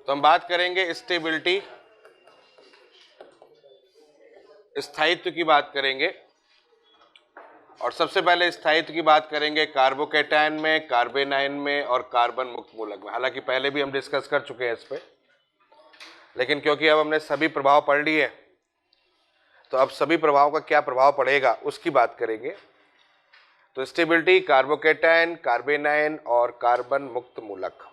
तो हम बात करेंगे स्टेबिलिटी, स्थायित्व की बात करेंगे। और सबसे पहले स्थायित्व की बात करेंगे कार्बोकैटायन में, कार्बेनाइन में और कार्बन मुक्त मूलक में। हालांकि पहले भी हम डिस्कस कर चुके हैं इस पे, लेकिन क्योंकि अब हमने सभी प्रभाव पढ़ लिए तो अब सभी प्रभावों का क्या प्रभाव पड़ेगा उसकी बात करेंगे। तो स्टेबिलिटी, कार्बोकैटायन, कार्बेनाइन और कार्बन मुक्त मूलक।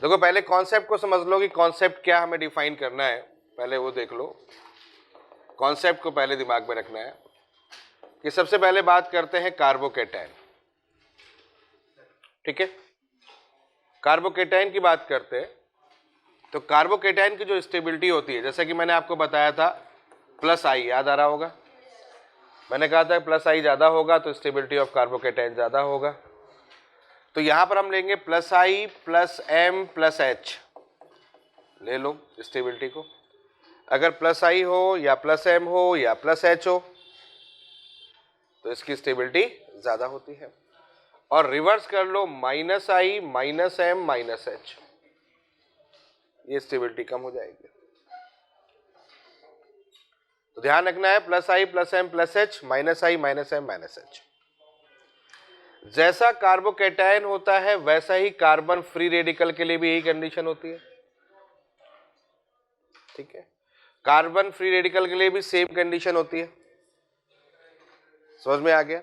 देखो पहले कॉन्सेप्ट को समझ लो कि कॉन्सेप्ट क्या हमें डिफाइन करना है, पहले वो देख लो। कॉन्सेप्ट को पहले दिमाग में रखना है कि सबसे पहले बात करते हैं कार्बोकैटायन। ठीक है, कार्बोकैटायन की बात करते हैं। तो कार्बोकैटायन की जो स्टेबिलिटी होती है, जैसे कि मैंने आपको बताया था प्लस आई, याद आ रहा होगा, मैंने कहा था प्लस आई ज्यादा होगा तो स्टेबिलिटी ऑफ कार्बोकैटायन ज्यादा होगा। तो यहां पर हम लेंगे plus I plus M plus H, ले लो स्टेबिलिटी को। अगर प्लस आई हो या प्लस एम हो या प्लस एच हो तो इसकी स्टेबिलिटी ज्यादा होती है। और रिवर्स कर लो, minus I minus M minus H, ये स्टेबिलिटी कम हो जाएगी। तो ध्यान रखना है plus I plus M plus H, minus I minus M minus H. जैसा कार्बोकैटायन होता है वैसा ही कार्बन फ्री रेडिकल के लिए भी यही कंडीशन होती है। ठीक है, कार्बन फ्री रेडिकल के लिए भी सेम कंडीशन होती है। समझ में आ गया?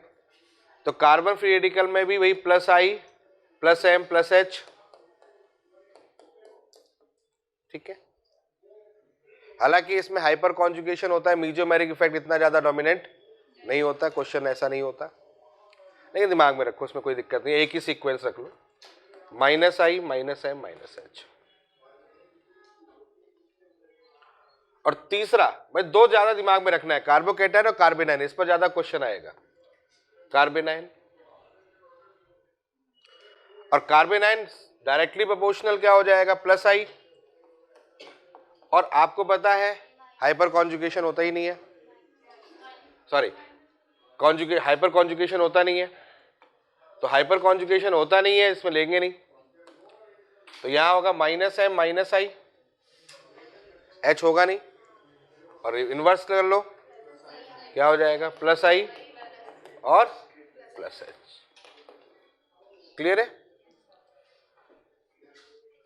तो कार्बन फ्री रेडिकल में भी वही plus I plus M plus H. ठीक है, हालांकि इसमें हाइपर कॉन्जुगेशन होता है, मीजोमेरिक इफेक्ट इतना ज्यादा डोमिनेंट नहीं होता, क्वेश्चन ऐसा नहीं होता, लेकिन दिमाग में रखो, उसमें कोई दिक्कत नहीं है, एक ही सीक्वेंस रख लो, minus I minus M minus H. और तीसरा, भाई दो ज्यादा दिमाग में रखना है, कार्बोकैटायन और कार्बेनाइन, इस पर ज्यादा क्वेश्चन आएगा। कार्बेनाइन और कार्बेनाइन डायरेक्टली प्रोपोर्शनल क्या हो जाएगा, प्लस आई। और आपको पता है हाइपर कॉन्जुगेशन होता ही नहीं है, सॉरी हाइपर कॉन्जुगेशन होता नहीं है, तो हाइपर कॉन्जुगेशन होता नहीं है, इसमें लेंगे नहीं। तो यहां होगा माइनस एम माइनस आई, एच होगा नहीं। और इनवर्स कर लो, क्या हो जाएगा, प्लस आई और प्लस एच। क्लियर है?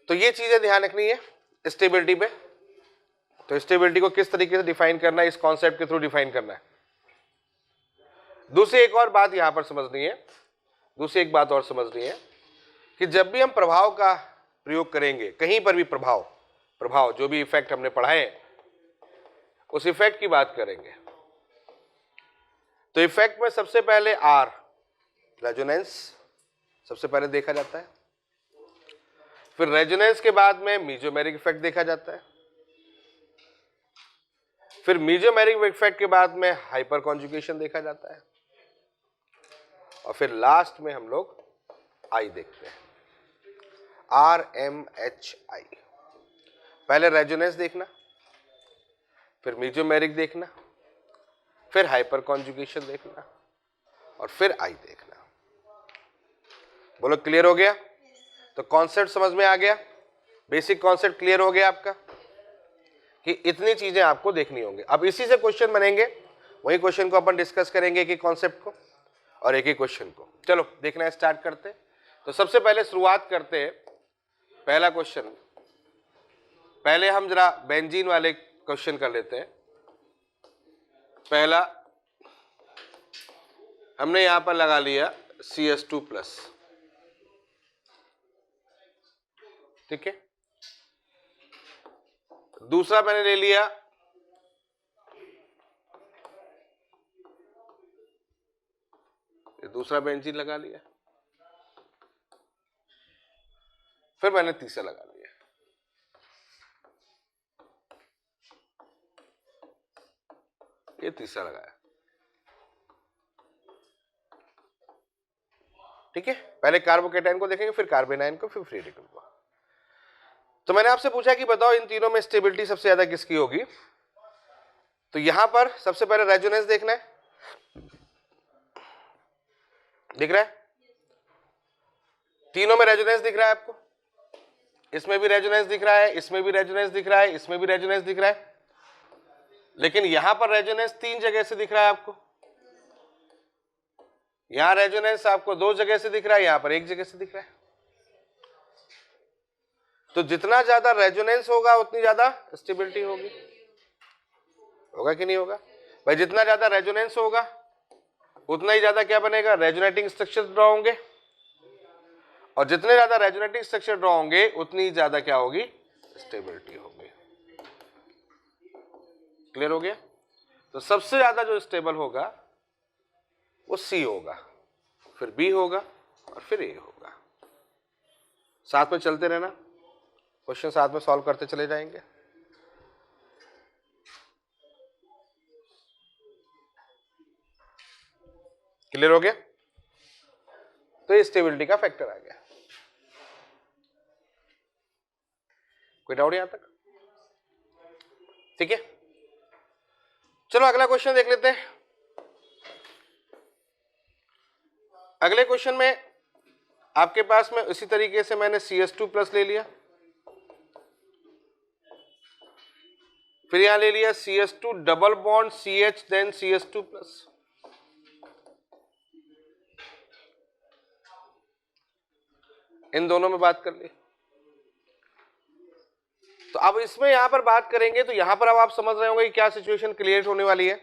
तो ये चीजें ध्यान रखनी है स्टेबिलिटी पे। तो स्टेबिलिटी को किस तरीके से डिफाइन करना है, इस कॉन्सेप्ट के थ्रू डिफाइन करना है। दूसरी एक और बात यहां पर समझनी है, दूसरी एक बात और समझनी है कि जब भी हम प्रभाव का प्रयोग करेंगे, कहीं पर भी प्रभाव जो भी इफेक्ट हमने पढ़ाए उस इफेक्ट की बात करेंगे, तो इफेक्ट में सबसे पहले आर, रेजोनेंस सबसे पहले देखा जाता है। फिर रेजोनेंस के बाद में मीजोमेरिक इफेक्ट देखा जाता है। फिर मीजोमेरिक इफेक्ट के बाद में हाइपर कॉन्जुगेशन देखा जाता है। और फिर लास्ट में हम लोग आई देखते हैं, आर एम एच आई। पहले रेजोनेंस देखना, फिर मीजोमेरिक देखना, फिर हाइपर कॉन्जुगेशन देखना और फिर आई देखना। बोलो क्लियर हो गया? तो कॉन्सेप्ट समझ में आ गया, बेसिक कॉन्सेप्ट क्लियर हो गया आपका कि इतनी चीजें आपको देखनी होंगी। अब इसी से क्वेश्चन बनेंगे, वही क्वेश्चन को अपन डिस्कस करेंगे, एक ही कॉन्सेप्ट को और एक ही क्वेश्चन को। चलो देखना स्टार्ट करते। तो सबसे पहले शुरुआत करते हैं, पहला क्वेश्चन, पहले हम जरा बेंजीन वाले क्वेश्चन कर लेते हैं। पहला हमने यहां पर लगा लिया CS2+, ठीक है। दूसरा मैंने ले लिया दूसरा बेंजीन लगा लिया, फिर मैंने तीसरा लगा लिया। ये तीसरा लगाया, ठीक है। पहले कार्बोकैटायन को देखेंगे, फिर कार्बेनाइन को, फिर फ्री रेडिकल को। तो मैंने आपसे पूछा कि बताओ इन तीनों में स्टेबिलिटी सबसे ज्यादा किसकी होगी। तो यहां पर सबसे पहले रेजोनेंस देखना है, दिख रहा है? तीनों में रेजोनेंस दिख रहा है आपको? इसमें भी रेजोनेंस दिख रहा है, इसमें भी रेजोनेंस दिख रहा है, इसमें भी रेजोनेंस दिख रहा है, लेकिन यहां पर रेजोनेंस 3 जगह से दिख रहा है आपको। यहां रेजोनेंस आपको 2 जगह से दिख रहा है, यहां पर 1 जगह से दिख रहा है। तो जितना ज्यादा रेजोनेंस होगा उतनी ज्यादा स्टेबिलिटी होगी। होगा कि नहीं होगा भाई? जितना ज्यादा रेजोनेंस होगा उतना ही ज्यादा क्या बनेगा? रेजोनेटिंग स्ट्रक्चर ड्रॉ होंगे, और जितने ज्यादा रेजोनेटिंग स्ट्रक्चर ड्रॉ होंगे उतनी ज्यादा क्या होगी? स्टेबिलिटी होगी। क्लियर हो गया? तो सबसे ज्यादा जो स्टेबल होगा वो सी होगा, फिर बी होगा और फिर ए होगा। साथ में चलते रहना, क्वेश्चन साथ में सॉल्व करते चले जाएंगे। क्लियर हो गया? तो ये स्टेबिलिटी का फैक्टर आ गया। कोई डाउट यहां तक? ठीक है, चलो अगला क्वेश्चन देख लेते हैं। अगले क्वेश्चन में आपके पास में इसी तरीके से मैंने CS2+ ले लिया, फिर यहां ले लिया CS2 double bond CH then CS2+। इन दोनों में बात कर ली। तो अब इसमें यहां पर बात करेंगे तो यहां पर अब आप समझ रहे होंगे कि क्या सिचुएशन क्रिएट होने वाली है।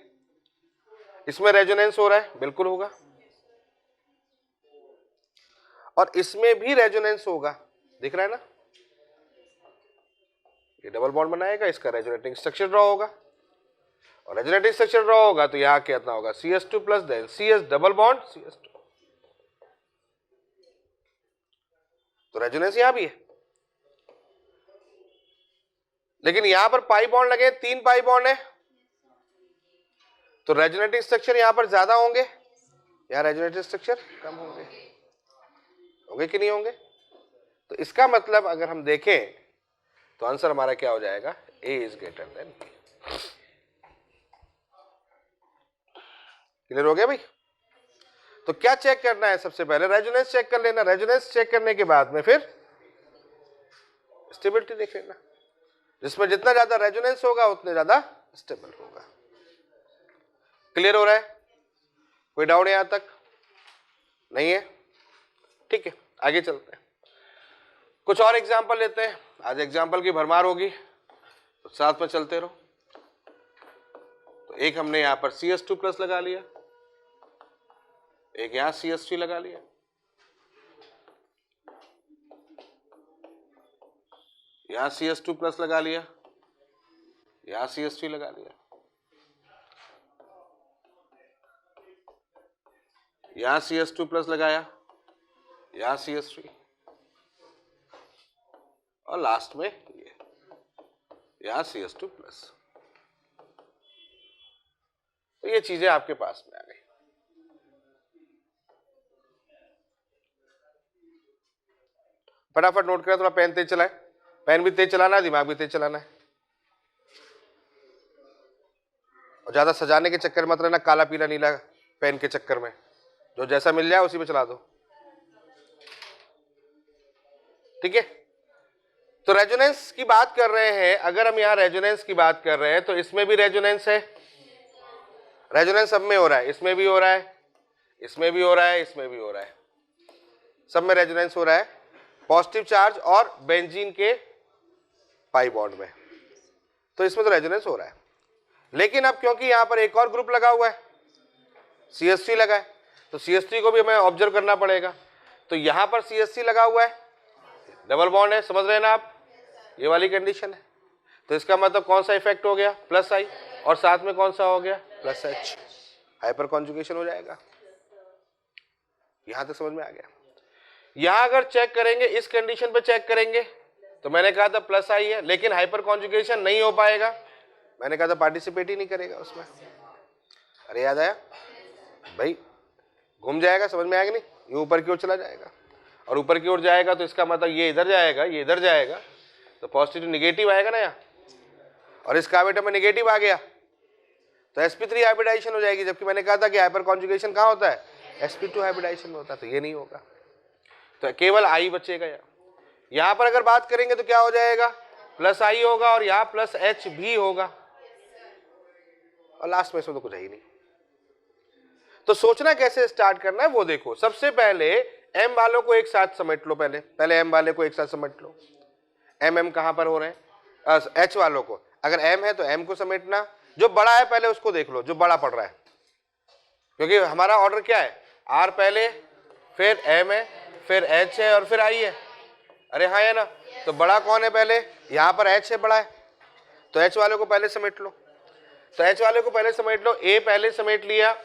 इसमें रेजोनेंस हो रहा है, बिल्कुल होगा, और इसमें भी रेजोनेंस होगा, दिख रहा है ना? ये डबल बॉन्ड बनाएगा, इसका रेजोनेटिंग स्ट्रक्चर ड्रॉ होगा, और रेजोनेटिंग स्ट्रक्चर ड्रॉ होगा तो यहां कितना होगा? CS2+ then CS double bond CS2। तो रेजोनेंस यहां भी है, लेकिन यहां पर पाई बॉन्ड लगे, 3 पाई बॉन्ड है, तो रेजोनेटिंग स्ट्रक्चर यहां पर ज्यादा होंगे, यहां रेजोनेटिंग स्ट्रक्चर कम होंगे। होंगे कि नहीं होंगे? तो इसका मतलब अगर हम देखें तो आंसर हमारा क्या हो जाएगा? A is greater then B। Clear हो गया भाई? तो क्या चेक करना है? सबसे पहले रेजोनेंस चेक कर लेना, रेजोनेंस चेक करने के बाद में फिर स्टेबिलिटी देख लेना। जिसमें जितना ज्यादा रेजोनेंस होगा उतने ज्यादा स्टेबल होगा। क्लियर हो रहा है? कोई डाउट यहां तक नहीं है? ठीक है, आगे चलते हैं, कुछ और एग्जांपल लेते हैं। आज एग्जांपल की भरमार होगी, तो साथ में चलते रहो। तो एक हमने यहां पर CS2+ लगा लिया, एक यहां CS3 लगा लिया, यहां CS2+ लगा लिया, यहां CS3 लगा लिया, यहां CS2+ लगाया, यहां CS3, और लास्ट में ये यहां CS2+। तो ये चीजें आपके पास में आ गई। फटाफट नोट करें, थोड़ा पेन तेज चलाए, पेन भी तेज चलाना है, दिमाग भी तेज चलाना है, और ज्यादा सजाने के चक्कर मत रहना, काला पीला नीला पेन के चक्कर में, जो जैसा मिल जाए उसी पे चला दो। ठीक है, तो रेजोनेंस की बात कर रहे हैं, अगर हम यहां रेजोनेंस की बात कर रहे हैं तो इसमें भी रेजोनेंस है, रेजोनेंस सब में हो रहा है, इसमें भी हो रहा है, इसमें भी हो रहा है, इसमें भी हो रहा है, सब में रेजोनेंस हो रहा है, पॉजिटिव चार्ज और बेंजीन के पाई बॉन्ड में, तो इसमें तो रेजोनेंस हो रहा है। लेकिन अब क्योंकि यहां पर एक और ग्रुप लगा हुआ है, CS3 लगा है, तो CS3 को भी हमें ऑब्जर्व करना पड़ेगा। तो यहां पर CS3 लगा हुआ है, डबल बॉन्ड है, समझ रहे हैं ना आप? ये वाली कंडीशन है, तो इसका मतलब कौन सा इफेक्ट हो गया? +I, और साथ में कौन सा हो गया? +H, हाइपर कॉन्जुगेशन हो जाएगा। यहां तक समझ में आ गया? यहां अगर चेक करेंगे, इस कंडीशन पे चेक करेंगे, तो मैंने कहा था +I है, लेकिन हाइपर कॉन्जुगेशन नहीं हो पाएगा, मैंने कहा था पार्टिसिपेट ही नहीं करेगा उसमें। अरे याद आया भाई? घूम जाएगा, समझ में आएगा नहीं? ये ऊपर की ओर चला जाएगा, और ऊपर की ओर जाएगा तो इसका मतलब ये इधर जाएगा, ये इधर जाएगा, तो पॉजिटिव निगेटिव आएगा ना यहाँ, और इस कार्बेटम में निगेटिव आ गया तो sp3 हाइब्रिडाइजेशन हो जाएगी, जबकि मैंने कहा था कि हाइपर कॉन्जुगेशन कहाँ होता है? sp2 हाइब्रिडाइजेशन में होता है, तो ये नहीं होगा, तो केवल I बचेगा। यहां पर अगर बात करेंगे तो क्या हो जाएगा, प्लस आई होगा और यहां प्लस एच भी होगा और लास्ट में इसमें तो कुछ है ही नहीं। तो सोचना कैसे स्टार्ट करना है वो देखो। सबसे पहले एम वालों को एक साथ समेट लो, पहले एम वाले को एक साथ समेट लो। एम कहां पर हो रहे हैं, एच वालों को, अगर एम है तो एम को समेटना, जो बड़ा है पहले उसको देख लो, जो बड़ा पड़ रहा है, क्योंकि हमारा ऑर्डर क्या है, आर पहले, फिर एम है, फिर एच है और फिर आई है। अरे हाँ है ना, तो बड़ा कौन है पहले, यहां पर एच है, बड़ा है, तो एच वाले को पहले समेट लो। तो एच वाले को पहले समेट लो, ए पहले समेट लिया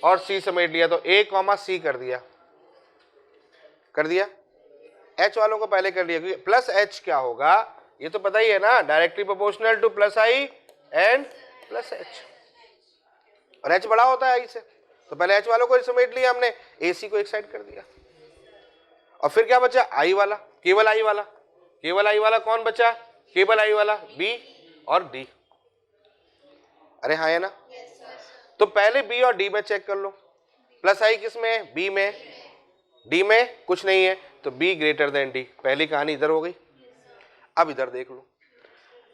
और सी समेट लिया, तो ए कॉमा सी कर दिया एच वालों को पहले कर लिया, क्योंकि प्लस एच क्या होगा ये तो पता ही है ना, directly proportional two plus I and plus H, और एच बड़ा होता है आई से, तो पहले एच वालों को समेट लिया हमने, ए सी को एक साइड कर दिया। और फिर क्या बचा, आई वाला, केवल आई वाला कौन बचा, केवल आई वाला बी और डी। अरे हाँ है ना, तो पहले बी और डी में चेक कर लो, प्लस आई किस में है, बी में, डी में कुछ नहीं है, तो बी ग्रेटर देन डी। पहली कहानी इधर हो गई। अब इधर देख लो,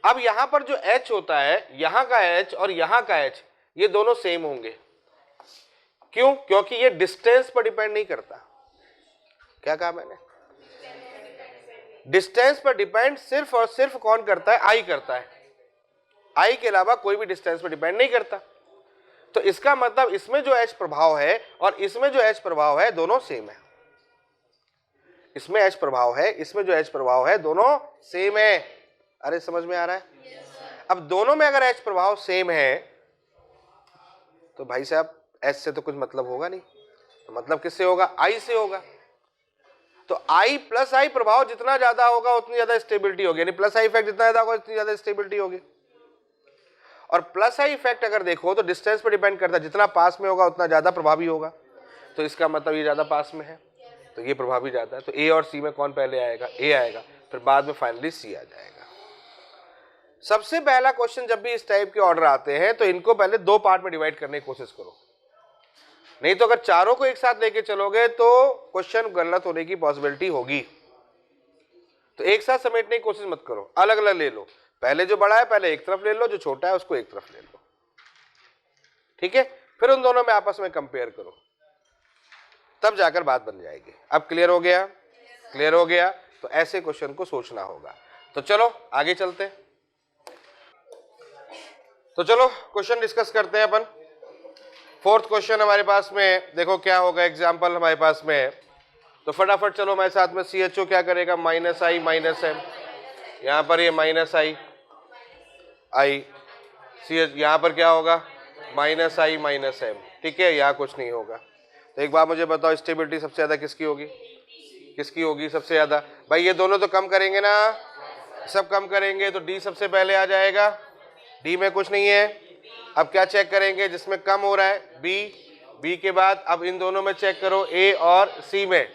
अब यहां पर जो एच होता है, यहां का एच और यहां का एच, ये दोनों सेम होंगे। क्यों, क्योंकि ये डिस्टेंस पर डिपेंड नहीं करता। क्या कहा मैंने, डिस्टेंस पर डिपेंड सिर्फ और सिर्फ कौन करता है, आई करता है, आई के अलावा कोई भी डिस्टेंस पर डिपेंड नहीं करता। तो इसका मतलब इसमें जो एच प्रभाव है और इसमें जो एच प्रभाव है दोनों सेम है, इसमें एच प्रभाव है, इसमें जो एच प्रभाव है दोनों सेम है। अरे समझ में आ रहा है? अब दोनों में अगर एच प्रभाव सेम है तो भाई साहब एच से तो कुछ मतलब होगा नहीं, तो मतलब किससे होगा, आई से होगा। तो आई प्लस आई प्रभाव जितना ज्यादा होगा उतनी ज्यादा स्टेबिलिटी होगी, यानी प्लस आई इफेक्ट जितना ज्यादा होगा उतनी ज्यादा स्टेबिलिटी होगी। और प्लस आई इफेक्ट अगर देखो तो डिस्टेंस पर डिपेंड करता है, जितना पास में होगा उतना ज्यादा प्रभावी होगा, तो इसका मतलब ये ज्यादा पास में है तो ये प्रभावी ज्यादा है। तो ए और सी में कौन पहले आएगा, ए आएगा, फिर बाद में फाइनली सी आ जाएगा। सबसे पहला क्वेश्चन जब भी इस टाइप के ऑर्डर आते हैं तो इनको पहले दो पार्ट में डिवाइड करने की कोशिश करो, नहीं तो अगर चारों को एक साथ लेके चलोगे तो क्वेश्चन गलत होने की पॉसिबिलिटी होगी। तो एक साथ समेटने की कोशिश मत करो, अलग अलग ले लो, पहले जो बड़ा है पहले एक तरफ ले लो, जो छोटा है उसको एक तरफ ले लो, ठीक है, फिर उन दोनों में आपस में कंपेयर करो, तब जाकर बात बन जाएगी। अब क्लियर हो गया? क्लियर हो गया, तो ऐसे क्वेश्चन को सोचना होगा। तो चलो आगे चलते हैं, तो चलो क्वेश्चन डिस्कस करते हैं अपन। फोर्थ क्वेश्चन हमारे पास में देखो क्या होगा, एग्जाम्पल हमारे पास में है, तो फटाफट चलो हमारे साथ में। CHO क्या करेगा, माइनस आई माइनस एम, यहाँ पर ये माइनस आई CH, यहाँ पर क्या होगा, माइनस आई माइनस एम, ठीक है, यहाँ कुछ नहीं होगा। तो एक बार मुझे बताओ स्टेबिलिटी सबसे ज्यादा किसकी होगी, किसकी होगी सबसे ज्यादा? भाई ये दोनों तो कम करेंगे ना, सब कम करेंगे, तो डी सबसे पहले आ जाएगा, डी में कुछ नहीं है। अब क्या चेक करेंगे, जिसमें कम हो रहा है बी के बाद अब इन दोनों में चेक करो, ए और सी में,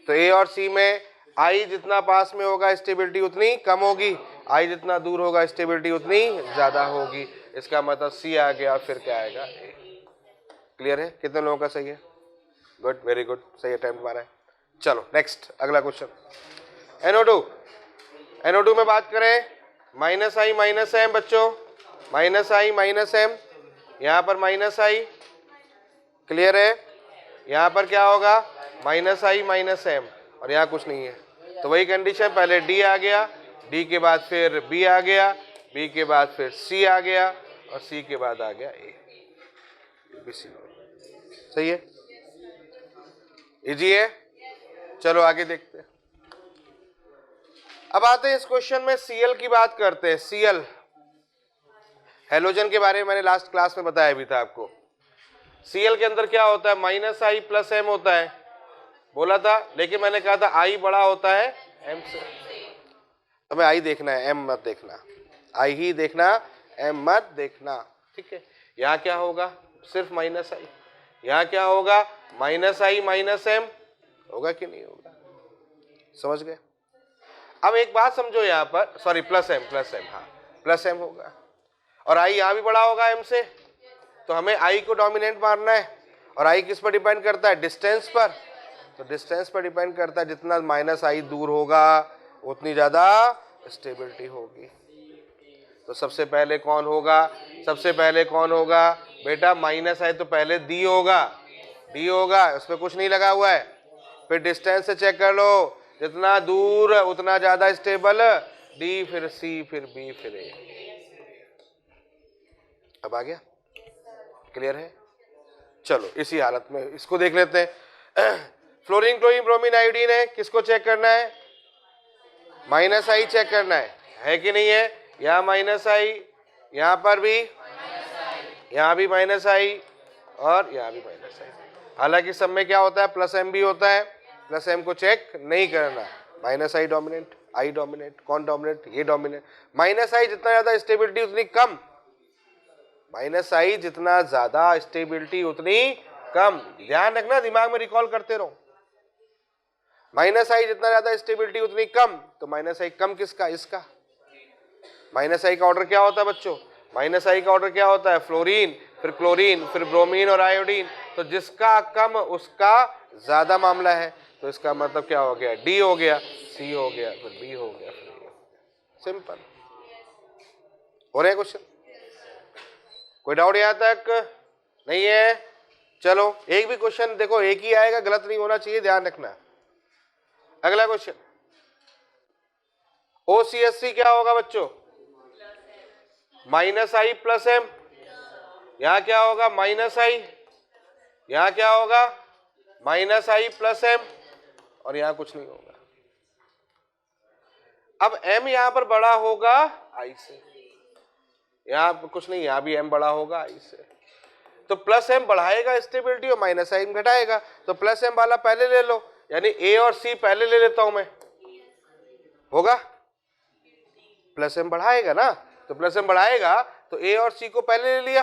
तो ए और सी में आई जितना पास में होगा स्टेबिलिटी उतनी कम होगी, आई जितना दूर होगा स्टेबिलिटी उतनी ज्यादा होगी। इसका मतलब सी आ गया, फिर क्या आएगा, ए। क्लियर है? कितने लोगों का सही है? गुड, वेरी गुड, सही अटेम्प्ट मारा है। चलो नेक्स्ट अगला क्वेश्चन, NO2 में बात करें, माइनस आई माइनस एम बच्चों, माइनस आई माइनस एम, यहाँ पर माइनस आई, क्लियर है, यहाँ पर क्या होगा, माइनस आई माइनस एम, और यहाँ कुछ नहीं है, तो वही कंडीशन, पहले डी आ गया, डी के बाद फिर बी आ गया, बी के बाद फिर सी आ गया, और सी के बाद आ गया ए, सही है, इजी है। चलो आगे देखते हैं। अब आते हैं इस क्वेश्चन में Cl की बात करते हैं। Cl हेलोजन के बारे में मैंने लास्ट क्लास में बताया भी था आपको। Cl के अंदर क्या होता है, माइनस आई प्लस एम होता है, बोला था, लेकिन मैंने कहा था आई बड़ा होता है एम से। हमें आई देखना है, एम मत देखना, आई ही देखना, एम मत देखना, ठीक है। यहाँ क्या होगा, सिर्फ माइनस आई, यहाँ क्या होगा, माइनस आई माइनस एम, होगा कि नहीं होगा, समझ गए? अब एक बात समझो, यहाँ पर सॉरी प्लस एम, हाँ प्लस एम होगा, और आई यहाँ भी बड़ा होगा एम से, तो हमें आई को डोमिनेंट मारना है, और आई किस पर डिपेंड करता है, डिस्टेंस पर, तो डिस्टेंस पर डिपेंड करता है, जितना माइनस आई दूर होगा उतनी ज्यादा स्टेबिलिटी होगी। तो सबसे पहले कौन होगा, सबसे पहले कौन होगा बेटा, माइनस है तो पहले डी होगा, डी होगा, उसमें कुछ नहीं लगा हुआ है। फिर डिस्टेंस से चेक कर लो, जितना दूर उतना ज्यादा स्टेबल, डी फिर सी फिर बी फिर ए। अब आ गया, क्लियर है? चलो इसी हालत में इसको देख लेते हैं। फ्लोरीन क्लोरीन ब्रोमीन आयोडीन है, किसको चेक करना है, माइनस आई चेक करना है कि नहीं है? यहाँ माइनस आई, यहाँ पर भी, यहाँ भी माइनस आई और यहाँ भी माइनस आई। हालांकि सब में क्या होता है, प्लस एम भी होता है, प्लस एम को चेक नहीं करना। माइनस आई डोमिनेंट, आई डोमिनेंट, कौन डोमिनेंट, ये डोमिनेंट। माइनस आई जितना ज्यादा स्टेबिलिटी उतनी कम, माइनस आई जितना ज्यादा स्टेबिलिटी उतनी कम। ध्यान रखना, दिमाग में रिकॉल करते रहो। माइनस आई जितना ज्यादा स्टेबिलिटी उतनी कम, तो माइनस आई कम किसका, इसका। माइनस आई का ऑर्डर क्या होता है बच्चों, माइनस आई का ऑर्डर क्या होता है, फ्लोरीन फिर क्लोरीन फिर ब्रोमीन और आयोडीन। तो जिसका कम उसका ज्यादा मामला है। तो इसका मतलब क्या हो गया, डी हो गया, सी हो गया, फिर बी हो गया, फिर ए। सिंपल। हो रहे क्वेश्चन? कोई डाउट यहां तक नहीं है? चलो एक भी क्वेश्चन देखो, एक ही आएगा, गलत नहीं होना चाहिए, ध्यान रखना। अगला क्वेश्चन, OCSC क्या होगा बच्चों, माइनस आई प्लस एम। यहां क्या होगा, माइनस आई, यहां क्या होगा, माइनस आई प्लस एम, और यहां कुछ नहीं होगा। अब एम यहां पर बड़ा होगा आई से, यहां कुछ नहीं, यहां भी एम बड़ा होगा आई से। तो प्लस एम बढ़ाएगा स्टेबिलिटी और माइनस आई घटाएगा। तो प्लस एम वाला पहले ले लो, यानी ए और सी पहले ले लेता हूं मैं, होगा। प्लस एम बढ़ाएगा ना, तो प्लस एम बढ़ाएगा तो ए और सी को पहले ले लिया।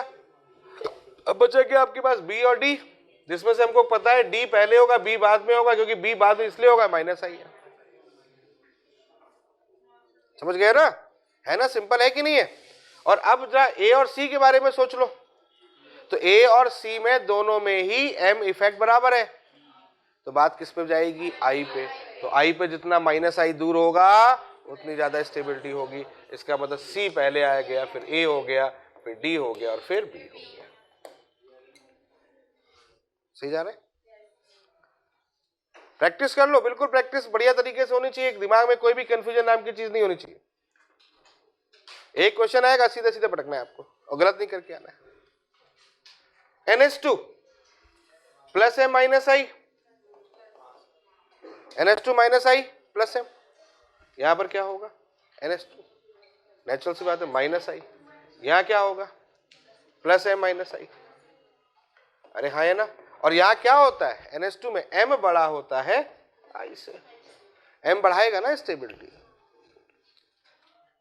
अब बचा क्या आपके पास, बी और डी, जिसमें से हमको पता है डी पहले होगा बी बाद में होगा, क्योंकि बी बाद में इसलिए होगा माइनस आई है। समझ गए ना, है ना, सिंपल है कि नहीं है? और अब जरा ए और सी के बारे में सोच लो। तो ए और सी में दोनों में ही एम इफेक्ट बराबर है, तो बात किस पे जाएगी, आई पे। तो आई पे जितना माइनस आई दूर होगा उतनी ज्यादा स्टेबिलिटी होगी। इसका मतलब सी पहले आ गया, फिर ए हो गया, फिर डी हो गया और फिर बी हो गया। सही जा रहे? प्रैक्टिस कर लो, बिल्कुल प्रैक्टिस बढ़िया तरीके से होनी चाहिए, दिमाग में कोई भी कंफ्यूजन नाम की चीज नहीं होनी चाहिए। एक क्वेश्चन आएगा, सीधा सीधा पटकना है आपको और गलत नहीं करके आना है। NH2 प्लस एम माइनस आई, NH2 माइनस आई प्लस एम, यहां पर क्या होगा, NH2, नेचुरल सी बात है, माइनस आई। यहां क्या होगा, प्लस एम माइनस आई। अरे हाँ है ना। और यहां क्या होता है, NH2 में एम बड़ा होता है आई से। एम बढ़ाएगा ना स्टेबिलिटी,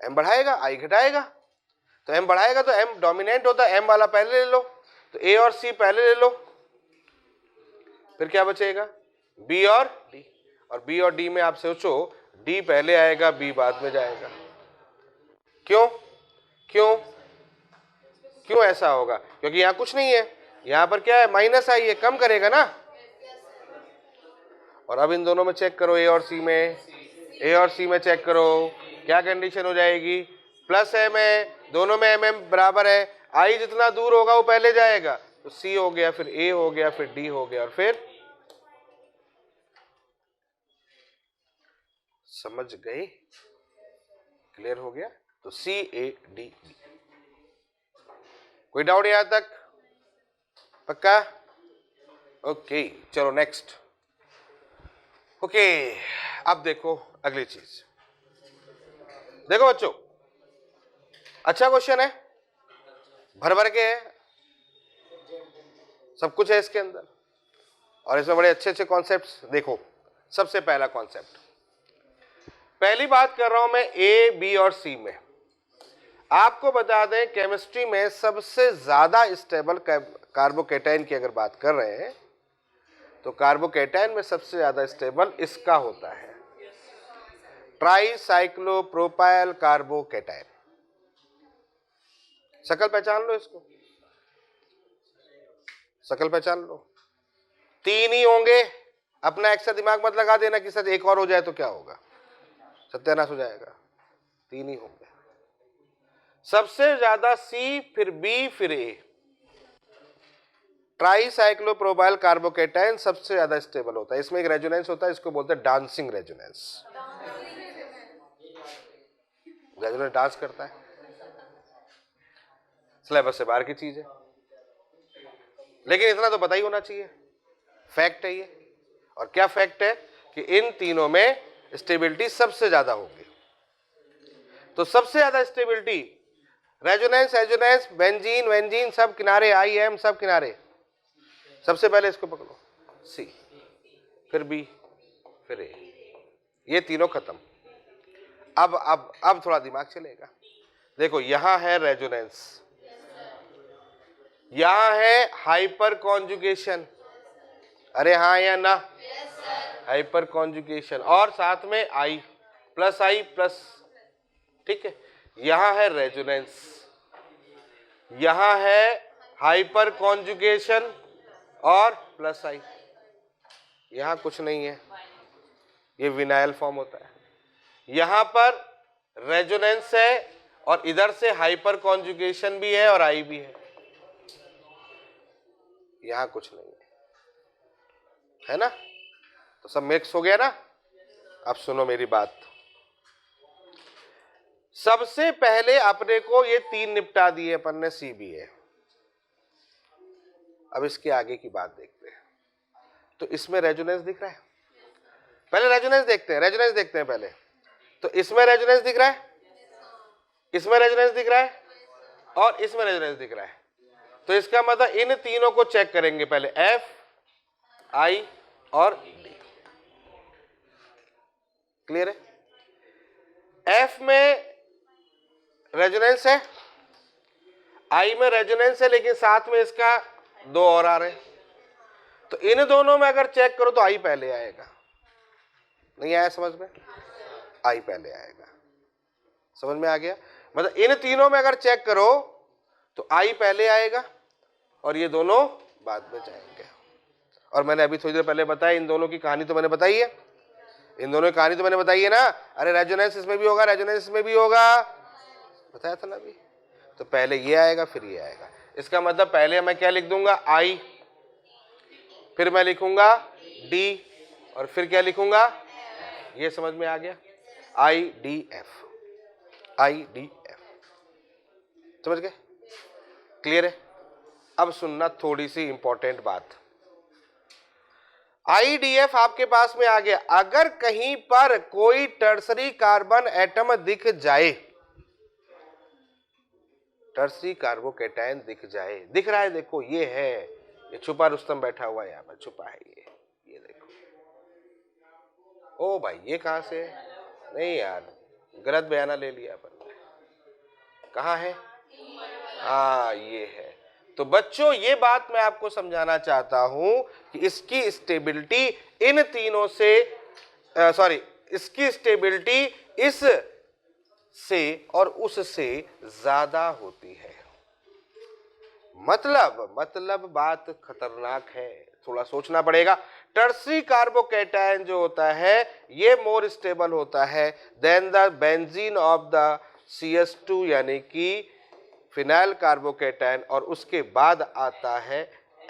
एम बढ़ाएगा आई घटाएगा। तो एम बढ़ाएगा तो एम डोमिनेंट होता है, एम वाला पहले ले लो, तो ए और सी पहले ले लो, फिर क्या बचेगा, बी और डी। और बी और डी में आप सोचो, डी पहले आएगा बी बाद में जाएगा। क्यों क्यों क्यों ऐसा होगा, क्योंकि यहां कुछ नहीं है, यहां पर क्या है, माइनस आई है, कम करेगा ना। और अब इन दोनों में चेक करो, ए और सी में, ए और सी में चेक करो, क्या कंडीशन हो जाएगी, प्लस एम है, दोनों में एम एम बराबर है, आई जितना दूर होगा वो पहले जाएगा। तो सी हो गया, फिर ए हो गया, फिर डी हो गया और फिर, समझ गए, क्लियर हो गया। तो सी ए डी, कोई डाउट यहां तक, पक्का? ओके चलो नेक्स्ट। ओके अब देखो अगली चीज, देखो बच्चों, अच्छा क्वेश्चन है, भर भर के है, सब कुछ है इसके अंदर, और इसमें बड़े अच्छे अच्छे कॉन्सेप्ट्स। देखो सबसे पहला कॉन्सेप्ट, पहली बात कर रहा हूं मैं ए बी और सी में। आपको बता दें, केमिस्ट्री में सबसे ज्यादा स्टेबल कार्बोकेटाइन की अगर बात कर रहे हैं, तो कार्बोकेटाइन में सबसे ज्यादा स्टेबल इसका होता है, ट्राइसाइक्लोप्रोपाइल कार्बोकेटाइन। शकल पहचान लो इसको, शकल पहचान लो, तीन ही होंगे, अपना एक्स्ट्रा दिमाग मत लगा देना कि सर एक और हो जाए तो क्या होगा, सत्यानाश हो जाएगा, 3 ही होंगे। सबसे ज्यादा C, फिर B, फिर A। ट्राईसाइक्लोप्रोपाइल कार्बोकेटाइन सबसे ज्यादा स्टेबल होता है। इसमें एक रेजोनेंस होता है, इसको बोलते हैं डांसिंग रेजोनेंस। रेजोनेंस डांस करता है, सिलेबस से बाहर की चीज है, लेकिन इतना तो पता ही होना चाहिए, फैक्ट है ये। और क्या फैक्ट है कि इन तीनों में स्टेबिलिटी सबसे ज्यादा होगी। तो सबसे ज्यादा स्टेबिलिटी रेजोनेंस, रेजोनेंस, बेंजीन, वेंजीन सब किनारे, IM सब किनारे। सबसे पहले इसको पकड़ो, C, फिर B, फिर A, ये तीनों खत्म। अब थोड़ा दिमाग चलेगा। देखो यहां है रेजोनेंस, यहां है हाइपर कॉन्जुगेशन, अरे हाँ या ना, हाइपर कॉन्जुगेशन, और साथ में I प्लस, ठीक है। यहां है रेजोनेंस, यहां है हाइपर कॉन्जुगेशन और प्लस I, यहां कुछ नहीं है, ये विनाइल फॉर्म होता है। यहां पर रेजोनेंस है और इधर से हाइपर कॉन्जुगेशन भी है और I भी है, यहां कुछ नहीं है ना। तो सब मिक्स हो गया ना। अब सुनो मेरी बात, सबसे पहले अपने को ये 3 निपटा दिए अपन ने, CBA। अब इसके आगे की बात देखते हैं। तो इसमें रेजोनेंस दिख रहा है, पहले रेजोनेंस देखते हैं, रेजोनेंस देखते हैं पहले। तो इसमें रेजोनेंस दिख रहा है, इसमें रेजोनेंस दिख रहा है और इसमें रेजोनेंस दिख रहा है। तो इसका मतलब इन तीनों को चेक करेंगे पहले, F, I और D। क्लियर है? F में रेजोनेंस है, I में रेजोनेंस है, लेकिन साथ में इसका 2 और आ रहे हैं। तो इन दोनों में अगर चेक करो तो I पहले आएगा। नहीं आया समझ में? I पहले आएगा। समझ में आ गया? मतलब इन तीनों में अगर चेक करो तो I पहले आएगा और ये दोनों बाद में जाएंगे। और मैंने अभी थोड़ी देर पहले बताया, इन दोनों की कहानी तो मैंने बताई है, इन दोनों की कहानी तो मैंने बताई है ना। अरे रेजोनेंस इसमें भी होगा, रेजोनेंस इसमें भी होगा, बताया था ना अभी। तो पहले ये आएगा फिर ये आएगा। इसका मतलब पहले मैं क्या लिख दूंगा, I, फिर मैं लिखूंगा D, और फिर क्या लिखूंगा, ये समझ में आ गया, IDF, IDF। समझ गए? क्लियर है? अब सुनना थोड़ी सी इंपॉर्टेंट बात। IDF आपके पास में आ गया। अगर कहीं पर कोई टर्सरी कार्बन एटम दिख जाए, टर्सरी कार्बोकेटाइन दिख जाए, दिख रहा है, देखो ये है, ये छुपा रुस्तम बैठा हुआ है, यहाँ पर छुपा है ये देखो। ओ भाई ये कहां से है? नहीं यार, गलत बयाना ले लिया अपन ने। कहां है? ये है। तो बच्चों ये बात मैं आपको समझाना चाहता हूं कि इसकी स्टेबिलिटी इन तीनों से सॉरी, इसकी स्टेबिलिटी इस से और उससे ज्यादा होती है। मतलब बात खतरनाक है, थोड़ा सोचना पड़ेगा। टर्सरी कार्बोकेटाइन जो होता है ये मोर स्टेबल होता है than the benzene of the CH2 यानी कि फिनाइल कार्बोकेटाइन, और उसके बाद आता है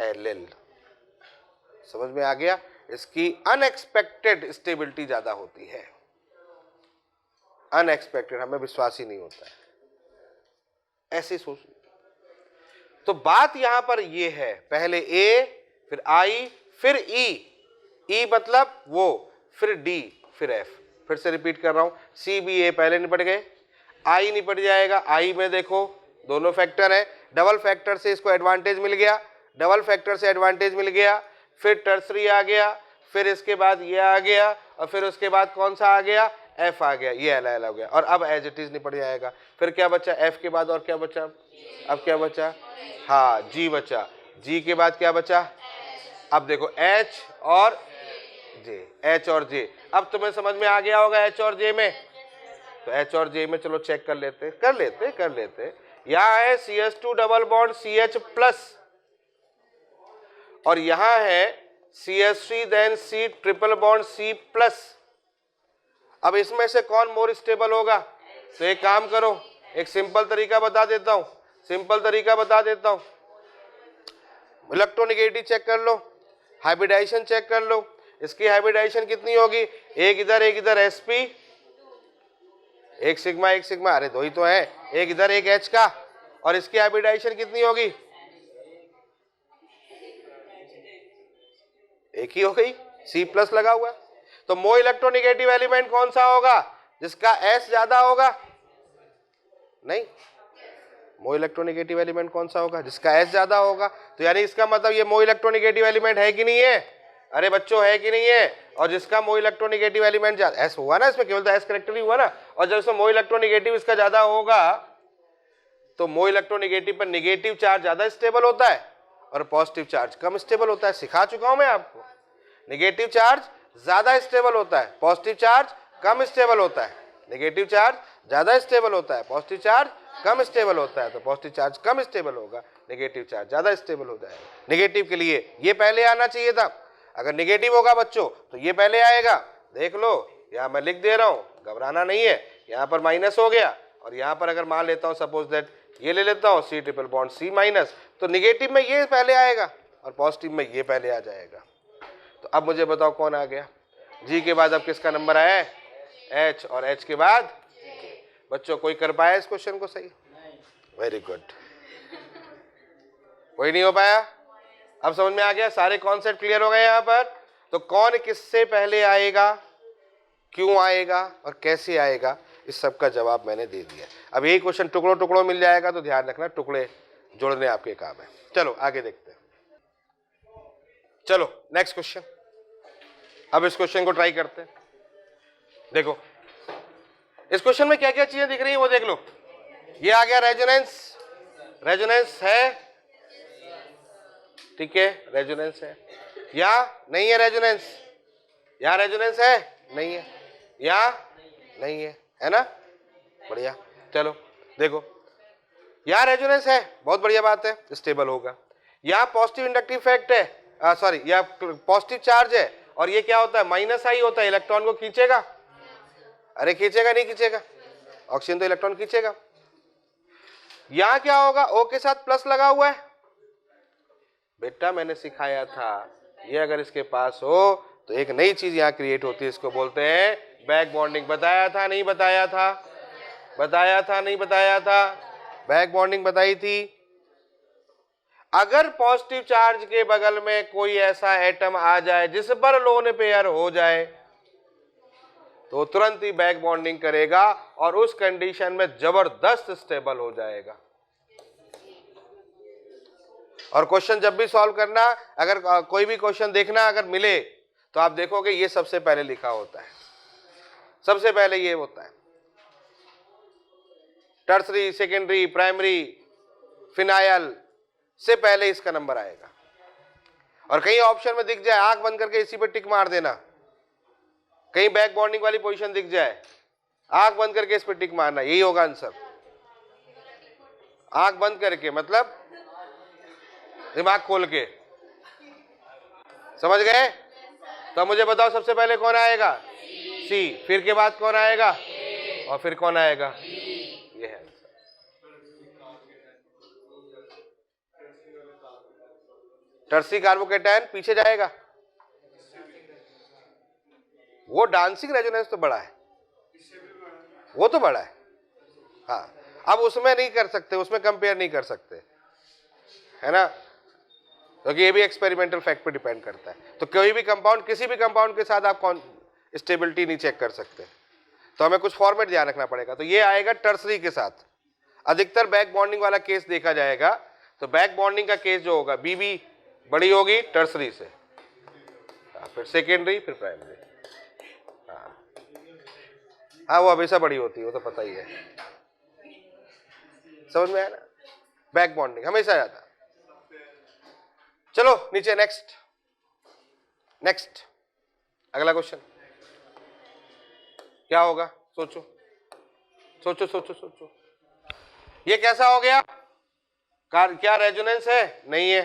एलिल। समझ में आ गया? इसकी अनएक्सपेक्टेड स्टेबिलिटी ज्यादा होती है, अनएक्सपेक्टेड, हमें विश्वास ही नहीं होता है, ऐसे सोच। तो बात यहां पर ये है, पहले A, फिर I, फिर E मतलब वो, फिर D, फिर F। फिर से रिपीट कर रहा हूं, CBA पहले निपट गए, I निपट जाएगा। I में देखो दोनों फैक्टर है, डबल फैक्टर से इसको एडवांटेज मिल गया, डबल फैक्टर से एडवांटेज मिल गया। फिर टर्सरी आ गया, फिर इसके बाद ये आ गया, और फिर उसके बाद कौन सा आ गया, F आ गया, ये एल हो गया। और अब एज इट इज निपट जाएगा। फिर क्या बचा F के बाद, और क्या बचा, अब क्या बचा, हाँ G बचा, G के बाद क्या बचा, अब देखो H और J, H और J। अब तुम्हें समझ में आ गया होगा H और J में। तो H और J में चलो चेक कर लेते। यहां है CH2 double bond CH plus, और यहां है CH3 then C triple bond C plus. अब इसमें से कौन मोर स्टेबल होगा? तो एक काम करो, एक सिंपल तरीका बता देता हूं, सिंपल तरीका बता देता हूं। इलेक्ट्रोनेगेटिव चेक कर लो, हाइब्रिडाइजेशन चेक कर लो। इसकी हाइब्रिडाइजेशन कितनी होगी? एक इधर sp, एक सिग्मा, अरे दो ही तो है, एक इधर एक H का, और इसकी हाइब्रिडाइजेशन कितनी होगी? एक ही हो गई, C+ लगा हुआ। तो मो इलेक्ट्रोनेगेटिव एलिमेंट कौन सा होगा? जिसका S ज्यादा होगा? नहीं, मो इलेक्ट्रोनेगेटिव एलिमेंट कौन सा होगा? जिसका S ज्यादा होगा। तो यानी इसका मतलब ये मो इलेक्ट्रोनेगेटिव एलिमेंट है कि नहीं है? अरे बच्चों है कि नहीं है? और जिसका मो इलेक्ट्रोनेगेटिव एलिमेंट S हुआ ना, इसमें केवल तो S करेक्टर ही हुआ ना, और जब इसमें मो इलेक्ट्रोनेगेटिव इसका ज्यादा होगा तो मो इलेक्ट्रोनेगेटिव पर नेगेटिव चार्ज ज्यादा स्टेबल होता है और पॉजिटिव चार्ज कम स्टेबल होता है। सिखा चुका हूं मैं आपको, नेगेटिव चार्ज ज्यादा स्टेबल होता है, पॉजिटिव चार्ज कम स्टेबल होता है। नेगेटिव चार्ज ज्यादा स्टेबल होता है, पॉजिटिव चार्ज कम स्टेबल होता है। तो पॉजिटिव चार्ज कम स्टेबल होगा, नेगेटिव चार्ज ज्यादा स्टेबल हो जाएगा। नेगेटिव के लिए ये पहले आना चाहिए था। अगर नेगेटिव होगा बच्चों तो ये पहले आएगा। देख लो, यहाँ मैं लिख दे रहा हूँ, घबराना नहीं है। यहाँ पर माइनस हो गया, और यहाँ पर अगर मान लेता हूँ सपोज दैट ये ले लेता हूँ C∼C-, तो नेगेटिव में ये पहले आएगा और पॉजिटिव में ये पहले आ जाएगा। तो अब मुझे बताओ कौन आ गया? G के बाद अब किसका नंबर आया है? H, और H के बाद बच्चों कोई कर पाया इस क्वेश्चन को सही? वेरी गुड, कोई नहीं हो पाया? अब समझ में आ गया, सारे कॉन्सेप्ट क्लियर हो गए यहाँ पर। तो कौन किससे पहले आएगा, क्यों आएगा और कैसे आएगा, इस सब का जवाब मैंने दे दिया। अब यही क्वेश्चन टुकड़ों टुकड़ों मिल जाएगा, तो ध्यान रखना टुकड़े जोड़ने आपके काम है। चलो आगे देखते हैं। चलो नेक्स्ट क्वेश्चन। अब इस क्वेश्चन को ट्राई करते हैं। देखो इस क्वेश्चन में क्या क्या चीजें दिख रही है वो देख लो। ये आ गया रेजोनेंस, रेजोनेंस है, ठीक है, रेजोनेंस है या नहीं है? रेजोनेंस, यहां रेजोनेंस है नहीं है? यहां नहीं है, है ना? बढ़िया। चलो देखो, यहां रेजोनेंस है, बहुत बढ़िया बात है, स्टेबल होगा। यहां पॉजिटिव इंडक्टिव इफेक्ट है, सॉरी यह पॉजिटिव चार्ज है, और ये क्या होता है? -I होता है, इलेक्ट्रॉन को खींचेगा। अरे खींचेगा नहीं खींचेगा? ऑक्सीजन तो इलेक्ट्रॉन खींचेगा। यहां क्या होगा? O के साथ प्लस लगा हुआ है। बेटा मैंने सिखाया था, ये अगर इसके पास हो तो एक नई चीज यहां क्रिएट होती है, इसको बोलते हैं बैक बॉन्डिंग। बताया था नहीं बताया था? बताया था नहीं बताया था? बैक बॉन्डिंग बताई थी। अगर पॉजिटिव चार्ज के बगल में कोई ऐसा एटम आ जाए जिस पर लोन पेयर हो जाए तो तुरंत ही बैक बॉन्डिंग करेगा और उस कंडीशन में जबरदस्त स्टेबल हो जाएगा। और क्वेश्चन जब भी सॉल्व करना, अगर कोई भी क्वेश्चन देखना अगर मिले तो आप देखोगे ये सबसे पहले लिखा होता है, सबसे पहले ये होता है। टर्सरी, सेकेंडरी, प्राइमरी, फिनाइल से पहले इसका नंबर आएगा। और कहीं ऑप्शन में दिख जाए, आंख बंद करके इसी पे टिक मार देना। कहीं बैक बॉन्डिंग वाली पोजीशन दिख जाए, आंख बंद करके इस पे टिक मारना, यही होगा आंसर। आंख बंद करके मतलब दिमाग खोल के, समझ गए? तो मुझे बताओ सबसे पहले कौन आएगा? सी, फिर के बाद कौन आएगा और फिर कौन आएगा? ये है टर्सी कार्बोकेटायन, पीछे जाएगा। वो डांसिंग रेजोनेंस तो बड़ा है, वो तो बड़ा है। हाँ, अब उसमें नहीं कर सकते, उसमें कंपेयर नहीं कर सकते, है ना, क्योंकि ये भी एक्सपेरिमेंटल फैक्ट पे डिपेंड करता है। तो कोई भी कंपाउंड, किसी भी कंपाउंड के साथ आप स्टेबिलिटी नहीं चेक कर सकते, तो हमें कुछ फॉर्मेट ध्यान रखना पड़ेगा। तो ये आएगा टर्सरी के साथ। अधिकतर बैक बॉन्डिंग वाला केस देखा जाएगा, तो बैक बॉन्डिंग का केस जो होगा बीबी बड़ी होगी टर्सरी से, फिर सेकेंडरी, फिर प्राइमरी। हाँ वो हमेशा बड़ी होती है, वो तो पता ही है, समझ में आया ना? बैक बॉन्डिंग हमेशा जाता है। चलो नीचे, नेक्स्ट नेक्स्ट अगला क्वेश्चन क्या होगा? सोचो सोचो सोचो सोचो। ये कैसा हो गया? क्या रेजोनेंस है? नहीं है।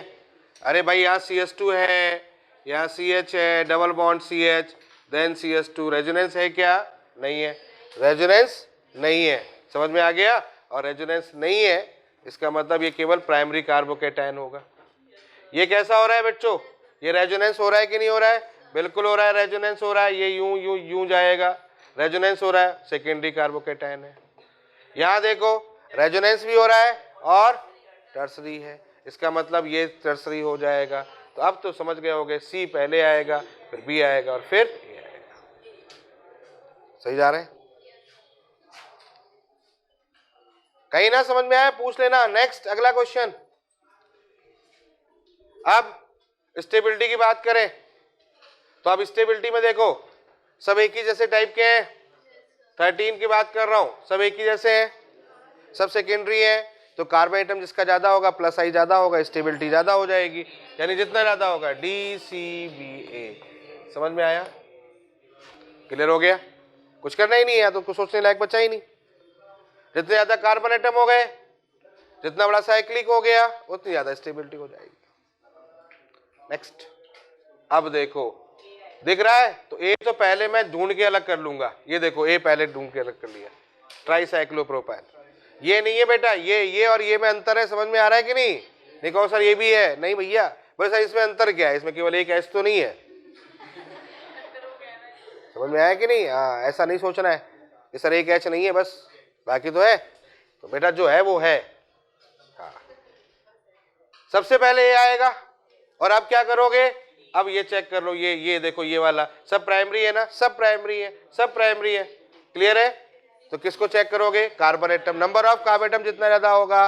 अरे भाई यहाँ CH2 है, यहाँ CH है, double bond CH, then CH2, resonance है क्या? नहीं है, रेजोनेंस नहीं है, समझ में आ गया। और रेजोनेंस नहीं है इसका मतलब ये केवल प्राइमरी कार्बोकेटायन होगा। ये कैसा हो रहा है बच्चों, ये रेजोनेंस हो रहा है कि नहीं हो रहा है, बिल्कुल हो रहा है, रेजोनेंस हो रहा है, ये यूं यूं यूं जाएगा, रेजोनेंस हो रहा है, सेकेंडरी कार्बोकेटायन है। यहां देखो रेजोनेंस भी हो रहा है और टर्सरी है, इसका मतलब ये टर्सरी हो जाएगा। तो अब तो समझ गए होगे, सी पहले आएगा, फिर बी आएगा और फिर ए आएगा। सही जा रहे हैं, कहीं ना समझ में आया पूछ लेना। नेक्स्ट अगला क्वेश्चन। अब स्टेबिलिटी की बात करें तो अब स्टेबिलिटी में देखो सब एक ही जैसे टाइप के हैं, 13 की बात कर रहा हूं, सब एक ही जैसे हैं, सब सेकेंडरी है। तो कार्बन एटम जिसका ज्यादा होगा प्लस आई ज्यादा होगा, स्टेबिलिटी ज्यादा हो जाएगी, यानी जितना ज्यादा होगा DCBA। समझ में आया, क्लियर हो गया, कुछ करना ही नहीं है तो कुछ सोचने लायक बचा ही नहीं। जितने ज्यादा कार्बन एटम हो गए, जितना बड़ा साइक्लिक हो गया, उतनी ज्यादा स्टेबिलिटी हो जाएगी। नेक्स्ट, अब देखो दिख रहा है, तो ए तो पहले मैं ढूंढ के अलग कर लूंगा, ये देखो ए पहले ढूंढ के अलग कर लिया, ट्राइसाइक्लोप्रोपान। ये नहीं है बेटा, ये और ये में अंतर है, समझ में आ रहा है कि नहीं? नहीं कहो सर ये भी है, नहीं भैया, बस इसमें अंतर क्या है, इसमें केवल एक एच तो नहीं है, समझ में आया कि नहीं? हाँ, ऐसा नहीं सोचना है कि सर एक एच नहीं है बस, बाकी तो है, तो बेटा जो है वो है। हाँ, सबसे पहले ये आएगा और अब क्या करोगे, अब ये चेक कर लो, ये देखो ये वाला सब प्राइमरी है ना, सब प्राइमरी है, सब प्राइमरी है, क्लियर है। तो किसको चेक करोगे, carbon atom, number of carbon atom जितना ज्यादा होगा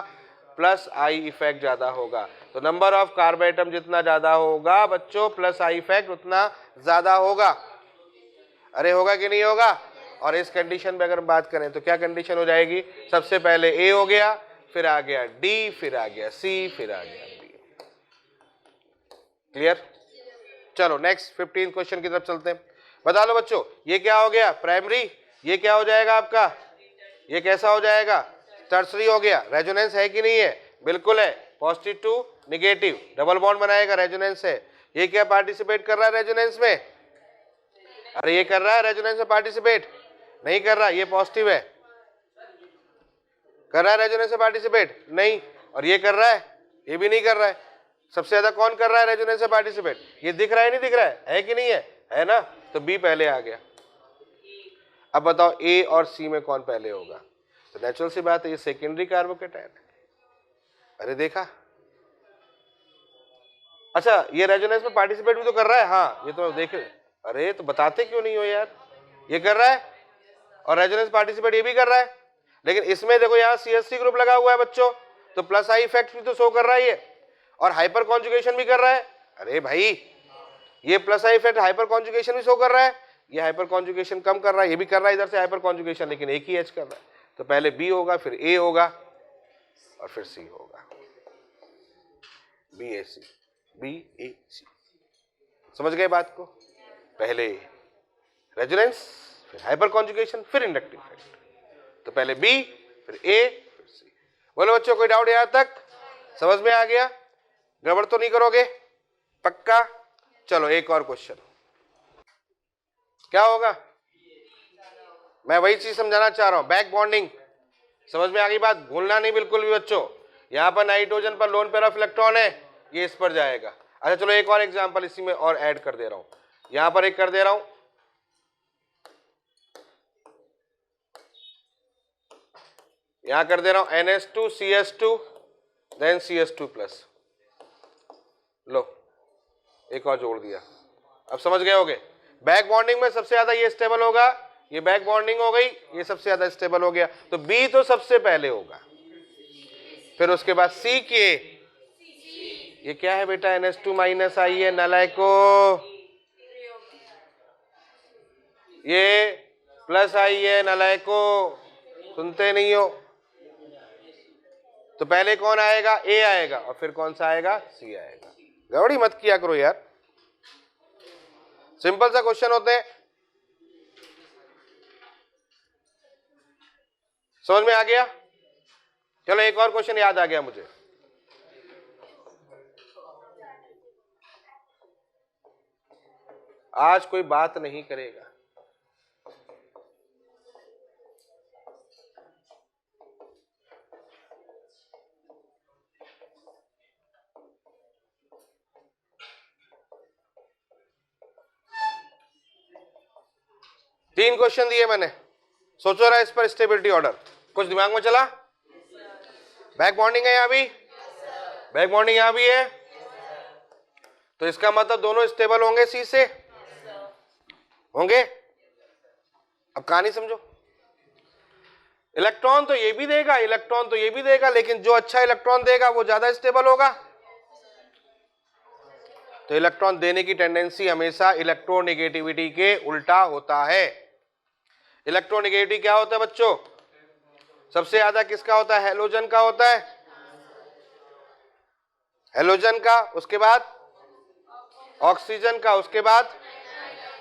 प्लस आई इफेक्ट ज्यादा होगा। तो नंबर ऑफ कार्बन एटम जितना ज्यादा होगा बच्चों प्लस आई इफेक्ट उतना ज्यादा होगा। अरे होगा कि नहीं होगा? और इस कंडीशन में अगर बात करें तो क्या कंडीशन हो जाएगी, सबसे पहले ए हो गया, फिर आ गया डी, फिर आ गया सी, फिर आ गया बी। क्लियर? चलो नेक्स्ट 15 क्वेश्चन की तरफ चलते हैं। बता लो बच्चों, ये क्या हो गया, प्राइमरी, ये क्या हो जाएगा आपका, ये कैसा हो जाएगा, टर्सरी हो गया। रेजोनेंस है कि नहीं है, बिल्कुल है, positive to negative, double bond बनाएगा, रेजोनेंस है। ये क्या पार्टिसिपेट कर रहा है रेजोनेंस में, अरे ये कर रहा है रेजोनेंस में पार्टिसिपेट, नहीं कर रहा, ये पॉजिटिव है, कर रहा है रेजोनेंस में पार्टिसिपेट, नहीं, और ये कर रहा है, ये भी नहीं कर रहा है। सबसे ज्यादा कौन कर रहा है रेजोनेंस में पार्टिसिपेट, ये दिख रहा है नहीं दिख रहा है कि नहीं है ना? तो बी पहले आ गया। अब बताओ ए और सी में कौन पहले होगा, तो नेचुरल सी बात है ये सेकेंडरी कार्बोकेटायन है। अरे देखा, अच्छा ये रेजोनेंस में पार्टिसिपेट भी तो कर रहा है, हाँ ये तो देखे, अरे तो बताते क्यों नहीं हो यार, ये कर रहा है और रेजोनेंस पार्टिसिपेट ये भी कर रहा है, लेकिन इसमें देखो यहाँ CH3 ग्रुप लगा हुआ है बच्चों, तो प्लस आई इफेक्ट भी तो शो कर रहा है ये, और हाइपर कॉन्जुगेशन भी कर रहा है। अरे भाई ये plus I effect hyper conjugation भी शो कर रहा है, ये हाइपर कॉन्जुगेशन कम कर रहा है, ये भी कर रहा है इधर से हाइपर कॉन्जुगेशन, लेकिन एक ही एच कर रहा है। तो पहले बी होगा, फिर ए होगा और फिर सी होगा, BAC, BAC। समझ गए बात को, पहले रेजोनेंस, फिर हाइपर कॉन्जुगेशन, फिर इंडक्टिव इफेक्ट। तो पहले बी, फिर ए, फिर सी। बोलो बच्चों कोई डाउट यहां तक, समझ में आ गया? गड़बड़ तो नहीं करोगे, पक्का? चलो एक और क्वेश्चन, क्या होगा, मैं वही चीज समझाना चाह रहा हूं, बैक बॉन्डिंग। समझ में आ गई बात, भूलना नहीं बिल्कुल भी बच्चों। यहां पर नाइट्रोजन पर लोन पेयर ऑफ इलेक्ट्रॉन है, ये इस पर जाएगा। अच्छा चलो एक और एग्जांपल इसी में और ऐड कर दे रहा हूं, यहां पर एक कर दे रहा हूं, यहां कर दे रहा हूं NH2 CH2 देन CH2+। लो एक और जोड़ दिया, अब समझ गए होगे। बैक बॉन्डिंग में सबसे ज्यादा ये स्टेबल होगा, ये बैक बॉन्डिंग हो गई, ये सबसे ज्यादा स्टेबल हो गया, तो बी तो सबसे पहले होगा, फिर उसके बाद सी के, ये क्या है बेटा, NH2- आई है नलाइको, ये प्लस आई है नलाइको, सुनते नहीं हो। तो पहले कौन आएगा, ए आएगा, और फिर कौन सा आएगा, सी आएगा। गड़बड़ी मत किया करो यार, सिंपल सा क्वेश्चन होते हैं। समझ में आ गया? चलो एक और क्वेश्चन याद आ गया मुझे, आज कोई बात नहीं करेगा, 3 क्वेश्चन दिए मैंने, सोचो रहा इस पर स्टेबिलिटी ऑर्डर कुछ दिमाग में चला? बैक बॉन्डिंग है यहाँ भी, बैक बॉन्डिंग यहाँ भी है, तो इसका मतलब दोनों स्टेबल होंगे सी से, होंगे। अब कहानी समझो, इलेक्ट्रॉन तो ये भी देगा, इलेक्ट्रॉन तो ये भी देगा, लेकिन जो अच्छा इलेक्ट्रॉन देगा वो ज्यादा स्टेबल होगा। तो इलेक्ट्रॉन देने की टेंडेंसी हमेशा इलेक्ट्रोनेगेटिविटी के उल्टा होता है। इलेक्ट्रोनेगेटिविटी क्या होता है बच्चों? सबसे ज्यादा किसका होता है? हैलोजन का होता है, हैलोजन का, उसके बाद ऑक्सीजन का, उसके बाद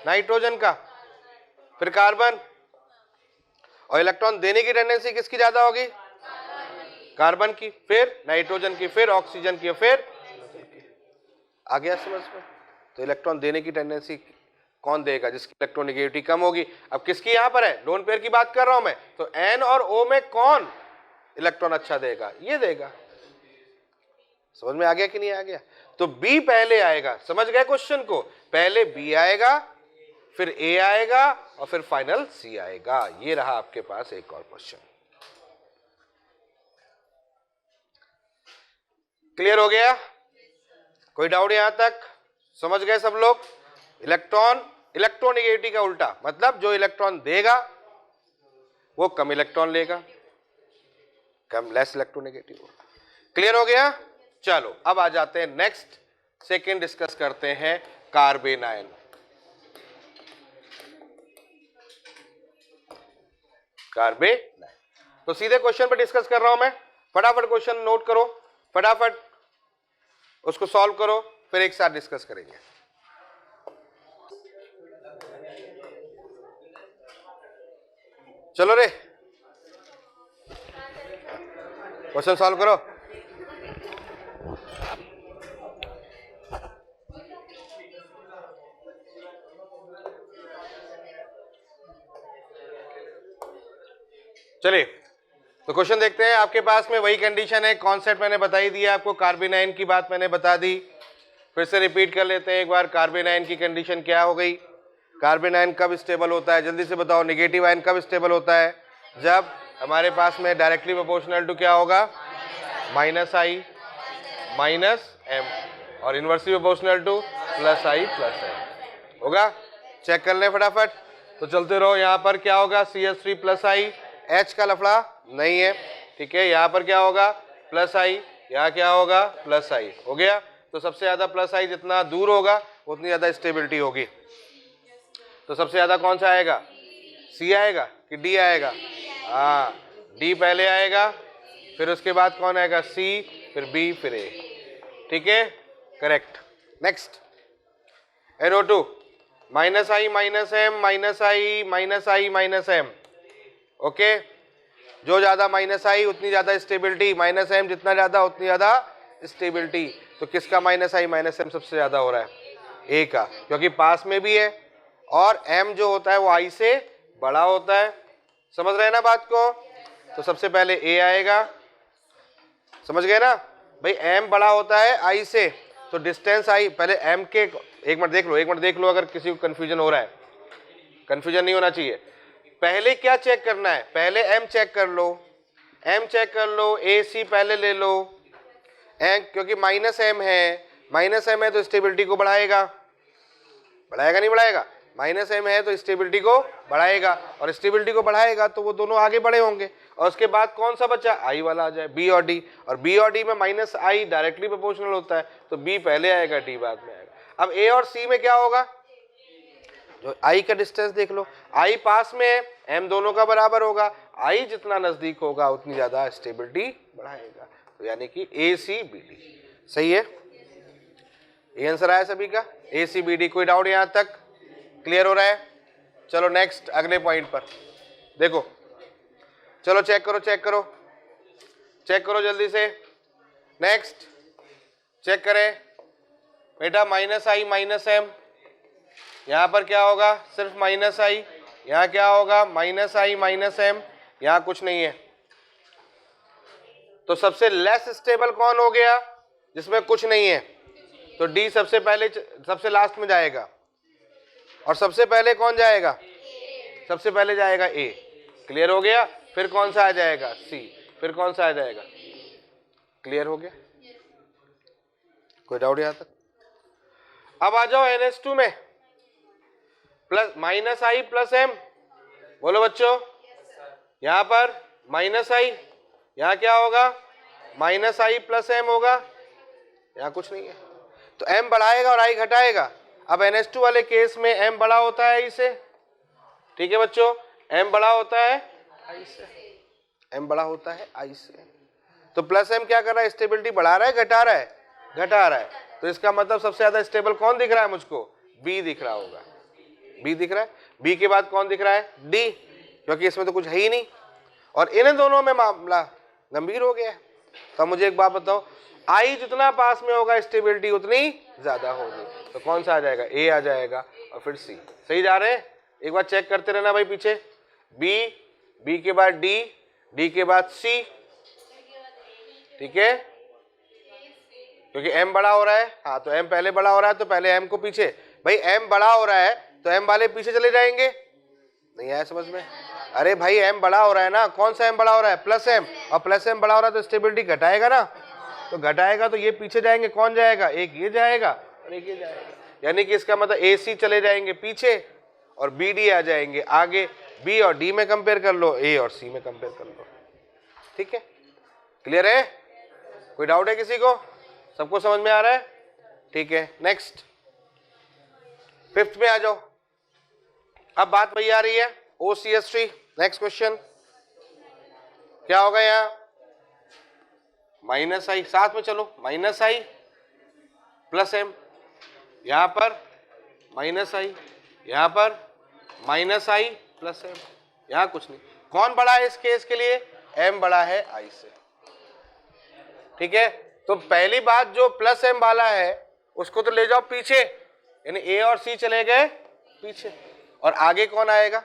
नाइट्रोजन का, फिर कार्बन। और इलेक्ट्रॉन देने की टेंडेंसी किसकी ज्यादा होगी? कार्बन की, फिर नाइट्रोजन की, फिर ऑक्सीजन की, फिर आ गया समझ में? तो इलेक्ट्रॉन देने की टेंडेंसी कौन देगा? जिसकी इलेक्ट्रोनेगेटिविटी कम होगी। अब किसकी यहां पर है? लोन पेयर की बात कर रहा हूं मैं, तो एन और ओ में कौन इलेक्ट्रॉन अच्छा देगा? ये देगा। समझ में आ गया कि नहीं आ गया? तो बी पहले आएगा, समझ गए क्वेश्चन को? पहले बी आएगा, फिर ए आएगा, और फिर फाइनल सी आएगा। ये रहा आपके पास एक और क्वेश्चन। क्लियर हो गया? कोई डाउट यहां तक? समझ गए सब लोग? इलेक्ट्रोनेगेटिविटी का उल्टा मतलब जो इलेक्ट्रॉन देगा वो कम इलेक्ट्रॉन लेगा, कम, लेस इलेक्ट्रोनेगेटिव होगा। क्लियर हो गया? चलो अब आ जाते हैं नेक्स्ट, सेकंड डिस्कस करते हैं कार्बेनायन। कार्बेनायन तो सीधे क्वेश्चन पर डिस्कस कर रहा हूं मैं, फटाफट क्वेश्चन नोट करो, फटाफट उसको सॉल्व करो, फिर एक साथ डिस्कस करेंगे। चलो रे, क्वेश्चन सॉल्व करो। चलिए तो क्वेश्चन देखते हैं। आपके पास में वही कंडीशन है, कॉन्सेप्ट मैंने बता ही दिया आपको, कार्बेनाइन की बात मैंने बता दी, फिर से रिपीट कर लेते हैं एक बार। कार्बेनाइन की कंडीशन क्या हो गई? कार्बेनाइन कब स्टेबल होता है? जल्दी से बताओ। नेगेटिव आयन कब स्टेबल होता है? जब हमारे पास में डायरेक्टली प्रोपोर्शनल टू क्या होगा? माइनस आई माइनस एम, और inversely proportional two plus I plus M होगा। चेक कर ले फटाफट। तो चलते रहो। यहाँ पर क्या होगा? CH3 प्लस आई, H का लफड़ा नहीं है, ठीक है। यहाँ पर क्या होगा? प्लस आई, यहाँ क्या होगा? प्लस आई, हो गया। तो सबसे ज्यादा प्लस आई जितना दूर होगा उतनी ज्यादा स्टेबिलिटी होगी। तो सबसे ज्यादा कौन सा आएगा? सी आएगा कि डी आएगा? हाँ, डी पहले आएगा, फिर उसके बाद कौन आएगा? सी, फिर बी, फिर ए, ठीक है, correct. Next NO2 minus I minus M, minus I minus I minus M, okay. जो ज्यादा माइनस आई उतनी ज्यादा स्टेबिलिटी, माइनस एम जितना ज्यादा उतनी ज्यादा स्टेबिलिटी। तो किसका माइनस आई माइनस एम सबसे ज्यादा हो रहा है? ए का, क्योंकि पास में भी है, और एम जो होता है वो आई से बड़ा होता है। समझ रहे हैं ना बात को? तो सबसे पहले ए आएगा, समझ गए ना भाई? एम बड़ा होता है आई से, तो डिस्टेंस आई पहले एम के, एक मिनट देख लो, एक मिनट देख लो, अगर किसी को कंफ्यूजन हो रहा है, कंफ्यूजन नहीं होना चाहिए। पहले क्या चेक करना है? पहले एम चेक कर लो, एम चेक कर लो, ए सी पहले ले लो, एम, क्योंकि माइनस एम है, माइनस एम है तो स्टेबिलिटी को बढ़ाएगा, बढ़ाएगा नहीं बढ़ाएगा? माइनस एम है तो स्टेबिलिटी को बढ़ाएगा, और स्टेबिलिटी को बढ़ाएगा तो वो दोनों आगे बढ़े होंगे। और उसके बाद कौन सा बचा? आई वाला आ जाए, बी और डी, और बी और डी में माइनस आई डायरेक्टली प्रोपोर्शनल होता है, तो बी पहले आएगा, डी बाद में आएगा। अब ए और सी में क्या होगा? जो आई का डिस्टेंस देख लो, आई पास में है, एम दोनों का बराबर होगा, आई जितना नजदीक होगा उतनी ज्यादा स्टेबिलिटी बढ़ाएगा। तो यानी कि ए सी बी डी, सही है? ये आंसर आया सभी का, ए सी बी डी। कोई डाउट यहां तक? क्लियर हो रहा है? चलो नेक्स्ट, अगले पॉइंट पर देखो। चलो चेक करो, चेक करो, चेक करो जल्दी से। नेक्स्ट चेक करें बेटा, माइनस आई माइनस एम, यहां पर क्या होगा? सिर्फ माइनस आई, यहां क्या होगा? माइनस आई माइनस एम, यहां कुछ नहीं है। तो सबसे लेस स्टेबल कौन हो गया? जिसमें कुछ नहीं है। तो डी सबसे पहले, सबसे लास्ट में जाएगा, और सबसे पहले कौन जाएगा? सबसे पहले जाएगा ए, क्लियर हो गया। फिर कौन सा आ जाएगा सी, फिर कौन सा आ जाएगा, क्लियर हो गया, कोई डाउट यहां तक? अब आ जाओ NH2 में प्लस माइनस आई प्लस एम, बोलो बच्चों, यहां पर माइनस आई, यहां क्या होगा माइनस आई प्लस एम होगा, यहां कुछ नहीं है तो m बढ़ाएगा और i घटाएगा। अब NH2 वाले केस में m बड़ा होता है i से, ठीक है बच्चों, m बड़ा होता है i से, m बड़ा होता है i से। तो प्लस m क्या कर रहा है, स्टेबिलिटी बढ़ा रहा है घटा रहा है, घटा रहा है। तो इसका मतलब सबसे ज्यादा स्टेबल कौन दिख रहा है मुझको, B दिख रहा होगा, B दिख रहा है। B के बाद कौन दिख रहा है, D, क्योंकि इसमें तो कुछ है ही नहीं और इन दोनों में मामला गंभीर हो गया है। तो मुझे एक बात बताओ, I जितना पास में होगा स्टेबिलिटी उतनी ज्यादा होगी, तो कौन सा आ जाएगा, A आ जाएगा और फिर C। सही जा रहे हैं, एक बार चेक करते रहना भाई पीछे, B, B के बाद D, D के बाद C, ठीक है, क्योंकि M बड़ा हो रहा है, हाँ तो M पहले बड़ा हो रहा है तो पहले M को पीछे, भाई M बड़ा हो रहा है तो M वाले पीछे चले जाएंगे, नहीं आया समझ में? अरे भाई M बड़ा हो रहा है ना, कौन सा M बड़ा हो रहा है, प्लस M, और प्लस M बड़ा हो रहा है तो स्टेबिलिटी घटाएगा ना, तो घटाएगा तो ये पीछे जाएंगे, कौन जाएगा, एक ये जाएगा और एक ये जाएगा, यानी कि इसका मतलब AC चले जाएंगे पीछे और BD आ जाएंगे आगे। B और D में कंपेयर कर लो, A और C में कंपेयर कर लो, ठीक है, क्लियर है? कोई डाउट है किसी को, सबको समझ में आ रहा है? ठीक है, नेक्स्ट 5th में आ जाओ। अब बात वही आ रही है OCH3। नेक्स्ट क्वेश्चन क्या होगा, यहाँ माइनस आई, साथ में चलो, माइनस आई प्लस एम, यहां पर माइनस आई, यहां पर माइनस आई प्लस एम, यहां कुछ नहीं। कौन बड़ा है इस केस के लिए, एम बड़ा है आई से, ठीक है। तो पहली बात जो प्लस एम वाला है उसको तो ले जाओ पीछे, यानी ए और सी चले गए पीछे, और आगे कौन आएगा,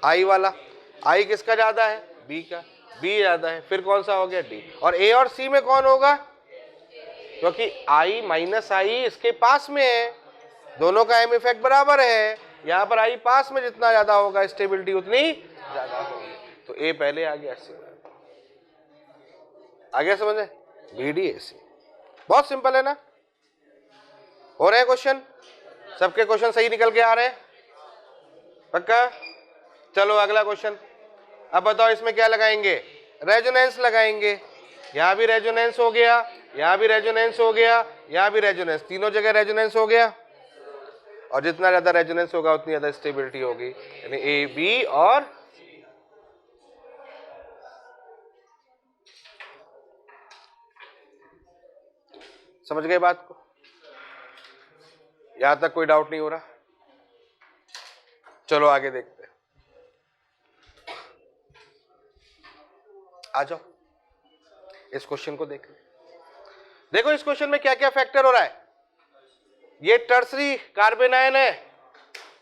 आई वाला। आई किसका ज्यादा है, बी का, बी ज्यादा है, फिर कौन सा हो गया, डी। और ए और सी में कौन होगा, क्योंकि आई माइनस आई इसके पास में है, दोनों का एम इफेक्ट बराबर है, यहाँ पर आई पास में जितना ज्यादा होगा स्टेबिलिटी उतनी ज्यादा होगी, तो ए पहले आ गया, सी आ गया, समझे, बी डी ए सी। बहुत सिंपल है ना, हो रहे हैं क्वेश्चन, सबके क्वेश्चन सही निकल के आ रहे हैं, पक्का। चलो अगला क्वेश्चन, अब बताओ इसमें क्या लगाएंगे, रेजोनेंस लगाएंगे। यहां भी रेजोनेंस हो गया, यहां भी रेजोनेंस हो गया, यहां भी रेजोनेंस, तीनों जगह रेजोनेंस हो गया, और जितना ज्यादा रेजोनेंस होगा उतनी ज्यादा स्टेबिलिटी होगी, यानी ए बी और समझ गए बात को, यहां तक कोई डाउट नहीं हो रहा। चलो आगे देखते हैं, आ जाओ इस क्वेश्चन को देखें। देखो इस क्वेश्चन में क्या क्या फैक्टर हो रहा है, ये टर्सरी कार्बन आयन है,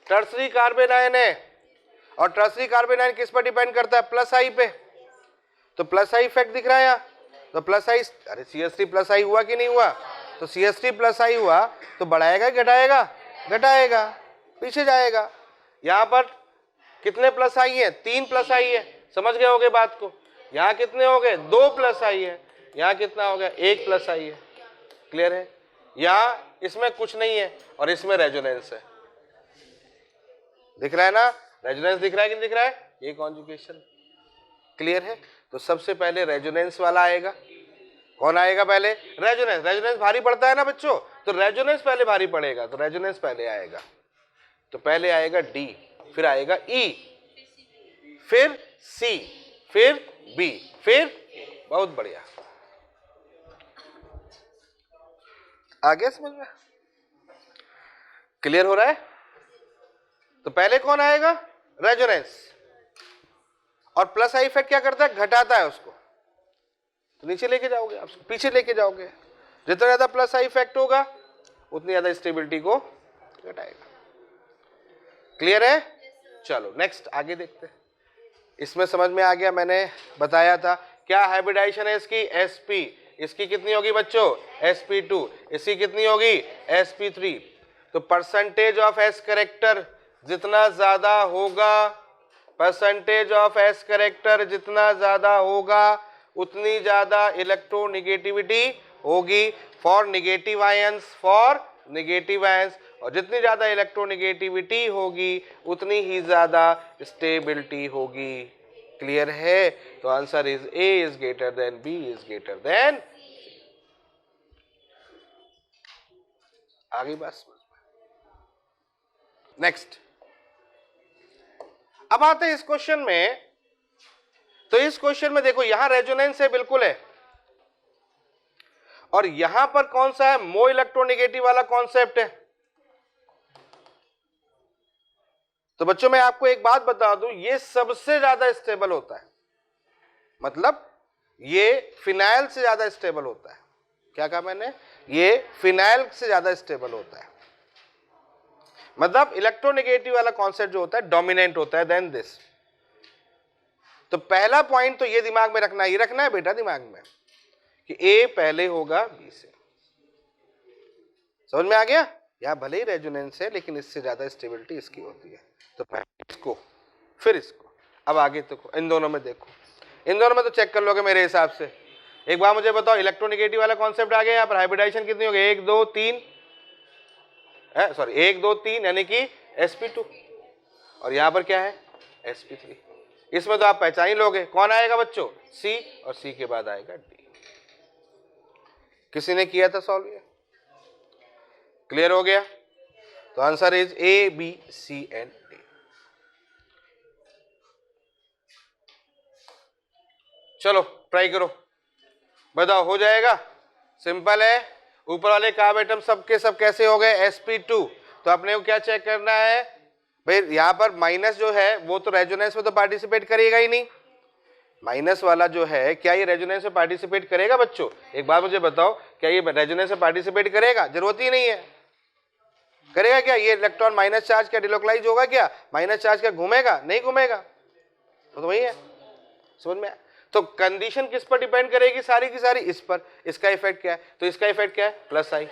टर्सरी कार्बन आयन है, और टर्सरी कार्बन आयन किस पर डिपेंड करता है, प्लस आई पे, तो प्लस आई इफेक्ट दिख रहा है यहाँ, तो प्लस आई, अरे CH3 प्लस आई हुआ कि नहीं हुआ, तो CH3 प्लस आई हुआ तो बढ़ाएगा घटाएगा, घटाएगा, पीछे जाएगा। यहाँ पर कितने प्लस आई है, 3 प्लस आई है, समझ गए होगे बात को। यहाँ कितने हो गए, 2 प्लस आई है, यहाँ कितना हो गया, 1 प्लस आई है, क्लियर है। यहाँ इसमें कुछ नहीं है और इसमें रेजोनेंस है, दिख रहा है ना, रेजोनेंस दिख रहा है कि नहीं दिख रहा है, ये कॉन्जुगेशन, क्लियर है। तो सबसे पहले रेजोनेंस वाला आएगा, कौन आएगा पहले, रेजोनेंस। रेजोनेंस भारी पड़ता है ना बच्चों, तो रेजोनेंस पहले भारी पड़ेगा, तो रेजोनेंस पहले आएगा, तो पहले आएगा डी, फिर आएगा ई, फिर सी, फिर बी, फिर, बहुत बढ़िया, आगे समझ में, क्लियर हो रहा है। तो पहले कौन आएगा, रेजोनेंस, और प्लस आई इफेक्ट क्या करता है, घटाता है उसको, तो नीचे लेके जाओगे आप, पीछे लेके जाओगे, जितना ज्यादा प्लस आई इफेक्ट होगा उतनी ज्यादा स्टेबिलिटी को घटाएगा, क्लियर है। चलो नेक्स्ट आगे देखते हैं, इसमें समझ में आ गया, मैंने बताया था क्या हाइब्रिडाइजेशन है इसकी, sp, इसकी कितनी होगी बच्चों, sp2, इसकी कितनी होगी, sp3। तो परसेंटेज ऑफ s कैरेक्टर जितना ज्यादा होगा परसेंटेज ऑफ एस करेक्टर जितना ज्यादा होगा उतनी ज्यादा इलेक्ट्रोनेगेटिविटी होगी फॉर नेगेटिव आयंस, और जितनी ज्यादा इलेक्ट्रोनेगेटिविटी होगी उतनी ही ज्यादा स्टेबिलिटी होगी। क्लियर है? तो answer is A is greater than B is greater than. आगे बस नेक्स्ट। अब आते हैं इस क्वेश्चन में। तो इस क्वेश्चन में देखो यहां रेजोनेंस है, बिल्कुल है, और यहां पर कौन सा है? मो इलेक्ट्रोनेगेटिव वाला कॉन्सेप्ट है। तो बच्चों मैं आपको एक बात बता दूं, ये सबसे ज्यादा स्टेबल होता है, मतलब ये फिनाइल से ज्यादा स्टेबल होता है। क्या कहा मैंने? ये फिनाइल से ज्यादा स्टेबल होता है, मतलब इलेक्ट्रोनेगेटिव वाला कॉन्सेप्ट जो होता है डोमिनेंट होता है देन दिस। तो पहला पॉइंट तो ये दिमाग में रखना, ये रखना है बेटा दिमाग में कि ए पहले होगा बी से। समझ में आ गया? यहां भले ही रेजोनेंस है लेकिन इससे ज्यादा स्टेबिलिटी इसकी होती है। तो पहले इसको फिर इसको, अब आगे तो इन दोनों में देखो, इन दोनों में तो चेक कर लोगे मेरे हिसाब से। एक बार मुझे बताओ, इलेक्ट्रोनेगेटिव वाला कॉन्सेप्ट आ गया, यहाँ पर हाइब्रिडाइजेशन कितनी होगी? 1 2 3 सॉरी 1 2 3 यानी कि sp2, और यहां पर क्या है? sp3। इसमें तो आप पहचान ही लोगे कौन आएगा बच्चों? C, और C के बाद आएगा D। किसी ने किया था सॉल्व? ये क्लियर हो गया? तो answer is A B C and D। चलो ट्राई करो, बताओ हो जाएगा? सिंपल है। ऊपर वाले कार्ब एटम सबके सब कैसे हो गए? sp2। तो अपने को क्या चेक करना है भाई? यहां पर माइनस जो है वो तो रेजोनेंस में तो पार्टिसिपेट करेगा ही नहीं। माइनस वाला जो है क्या ये रेजोनेंस में पार्टिसिपेट करेगा बच्चों? एक बार मुझे बताओ, क्या ये रेजोनेंस में पार्टिसिपेट करेगा? जरूरत ही नहीं है। करेगा क्या? ये इलेक्ट्रॉन माइनस चार्ज क्या डिलोकलाइज होगा क्या? माइनस चार्ज क्या घूमेगा? नहीं घूमेगा। तो वही है, समझ में? तो कंडीशन किस पर डिपेंड करेगी? सारी की सारी इस पर। इसका इफेक्ट क्या है? तो इसका इफेक्ट क्या है? प्लस आई।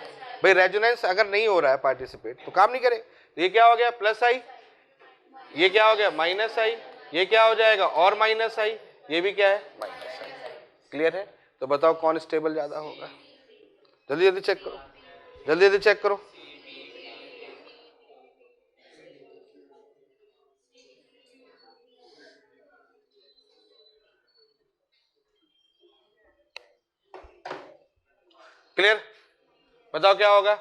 भाई रेजोनेंस अगर नहीं हो रहा है पार्टिसिपेट तो काम नहीं करे। तो ये क्या हो गया? प्लस आई। ये क्या हो गया? माइनस आई। ये क्या हो जाएगा? और माइनस आई। ये भी क्या है? माइनस आई। क्लियर है? तो बताओ कौन स्टेबल ज्यादा होगा? जल्दी जल्दी चेक करो, जल्दी जल्दी चेक करो। क्लियर? बताओ क्या होगा?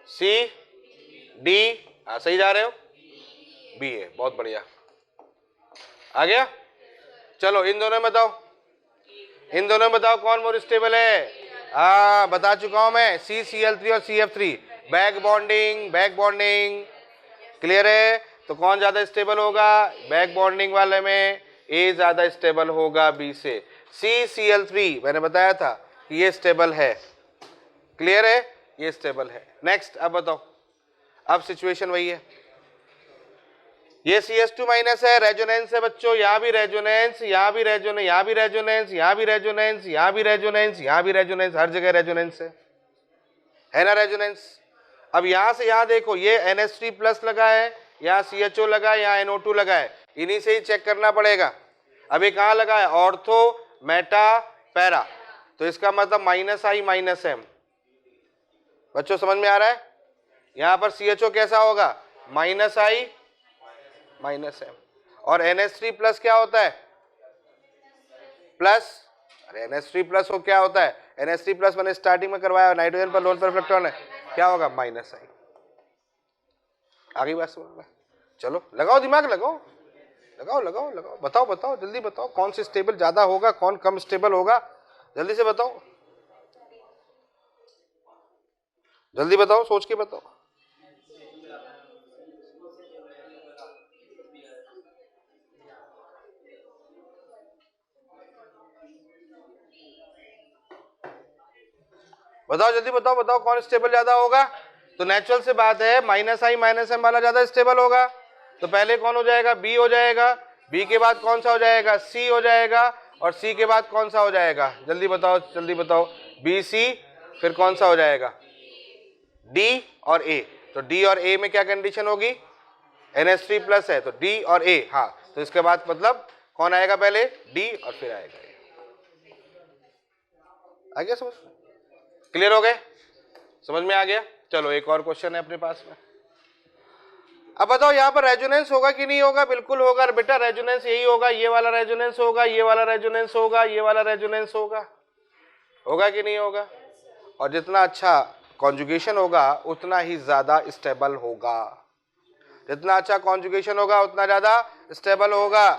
C D. सही जा रहे हो? बी है, बहुत बढ़िया। आ गया? चलो इन दोनों में बताओ, इन दोनों में बताओ कौन मोर स्टेबल है? बता चुका हूं मैं, CCl3 और CF3। Back bonding, back bonding. Clear है? तो कौन ज्यादा स्टेबल होगा? बैक बॉन्डिंग वाले में ए ज्यादा स्टेबल होगा बी से। CCl3 मैंने बताया था कि ये स्टेबल है। क्लियर है? ये स्टेबल है। नेक्स्ट अब बताओ, अब सिचुएशन वही है, ये CH2 माइनस है, रेजोनेंस है बच्चों, यहां भी रेजोनेंस, यहां भी रेजोनेंस, यहां भी रेजोनेंस, यहां भी रेजोनेंस, यहां भी रेजोनेंस, यहां भी रेजोनेंस, हर जगह रेजोनेंस है ना रेजोनेंस? अब यहां से यहां देखो, ये NH3 प्लस लगा है, यहाँ CHO लगा है, यहाँ NO2 लगा है, इन्हीं से ही चेक करना पड़ेगा। अब ये कहाँ लगा है? Ortho, Meta, para. तो इसका मतलब माइनस आई माइनस एम। बच्चों समझ में आ रहा है? यहां पर CHO कैसा होगा? Minus I minus M. और NH3 प्लस क्या होता है? प्लस। अरे NH3 प्लस हो क्या होता है? NH3 प्लस मैंने स्टार्टिंग में करवाया, नाइट्रोजन पर लोन पर इलेक्ट्रॉन है, क्या होगा? माइनस आई। आगे बात समझ में? चलो लगाओ दिमाग, लगाओ लगाओ लगाओ लगाओ, बताओ बताओ जल्दी बताओ, कौन सी स्टेबल ज्यादा होगा, कौन कम स्टेबल होगा? जल्दी से बताओ, जल्दी बताओ, सोच के बताओ। बताओ जल्दी बताओ, बताओ कौन स्टेबल ज्यादा होगा? तो नेचुरल से बात है, माइनस आई माइनस एम वाला ज्यादा स्टेबल होगा। तो पहले कौन हो जाएगा? बी हो जाएगा। बी के बाद कौन सा हो जाएगा? सी हो जाएगा। और सी के बाद कौन सा हो जाएगा? जल्दी बताओ जल्दी बताओ। बी सी, फिर कौन सा हो जाएगा? डी और ए। तो डी और ए में क्या कंडीशन होगी? NH3 प्लस है तो D और A, हाँ, तो इसके बाद मतलब कौन आएगा पहले, D और फिर आएगा A। आ गया समझ, क्लियर हो गए, समझ में आ गया। चलो एक और क्वेश्चन है अपने पास में। अब बताओ यहाँ पर रेजोनेंस होगा कि नहीं होगा, बिल्कुल होगा बेटा, रेजोनेंस यही होगा, ये वाला रेजोनेंस होगा, ये वाला रेजोनेंस होगा, ये वाला रेजोनेंस होगा, होगा कि नहीं होगा। और जितना अच्छा कॉन्जुगेशन होगा उतना ही ज्यादा स्टेबल होगा, जितना अच्छा कॉन्जुगेशन होगा उतना ज्यादा स्टेबल होगा।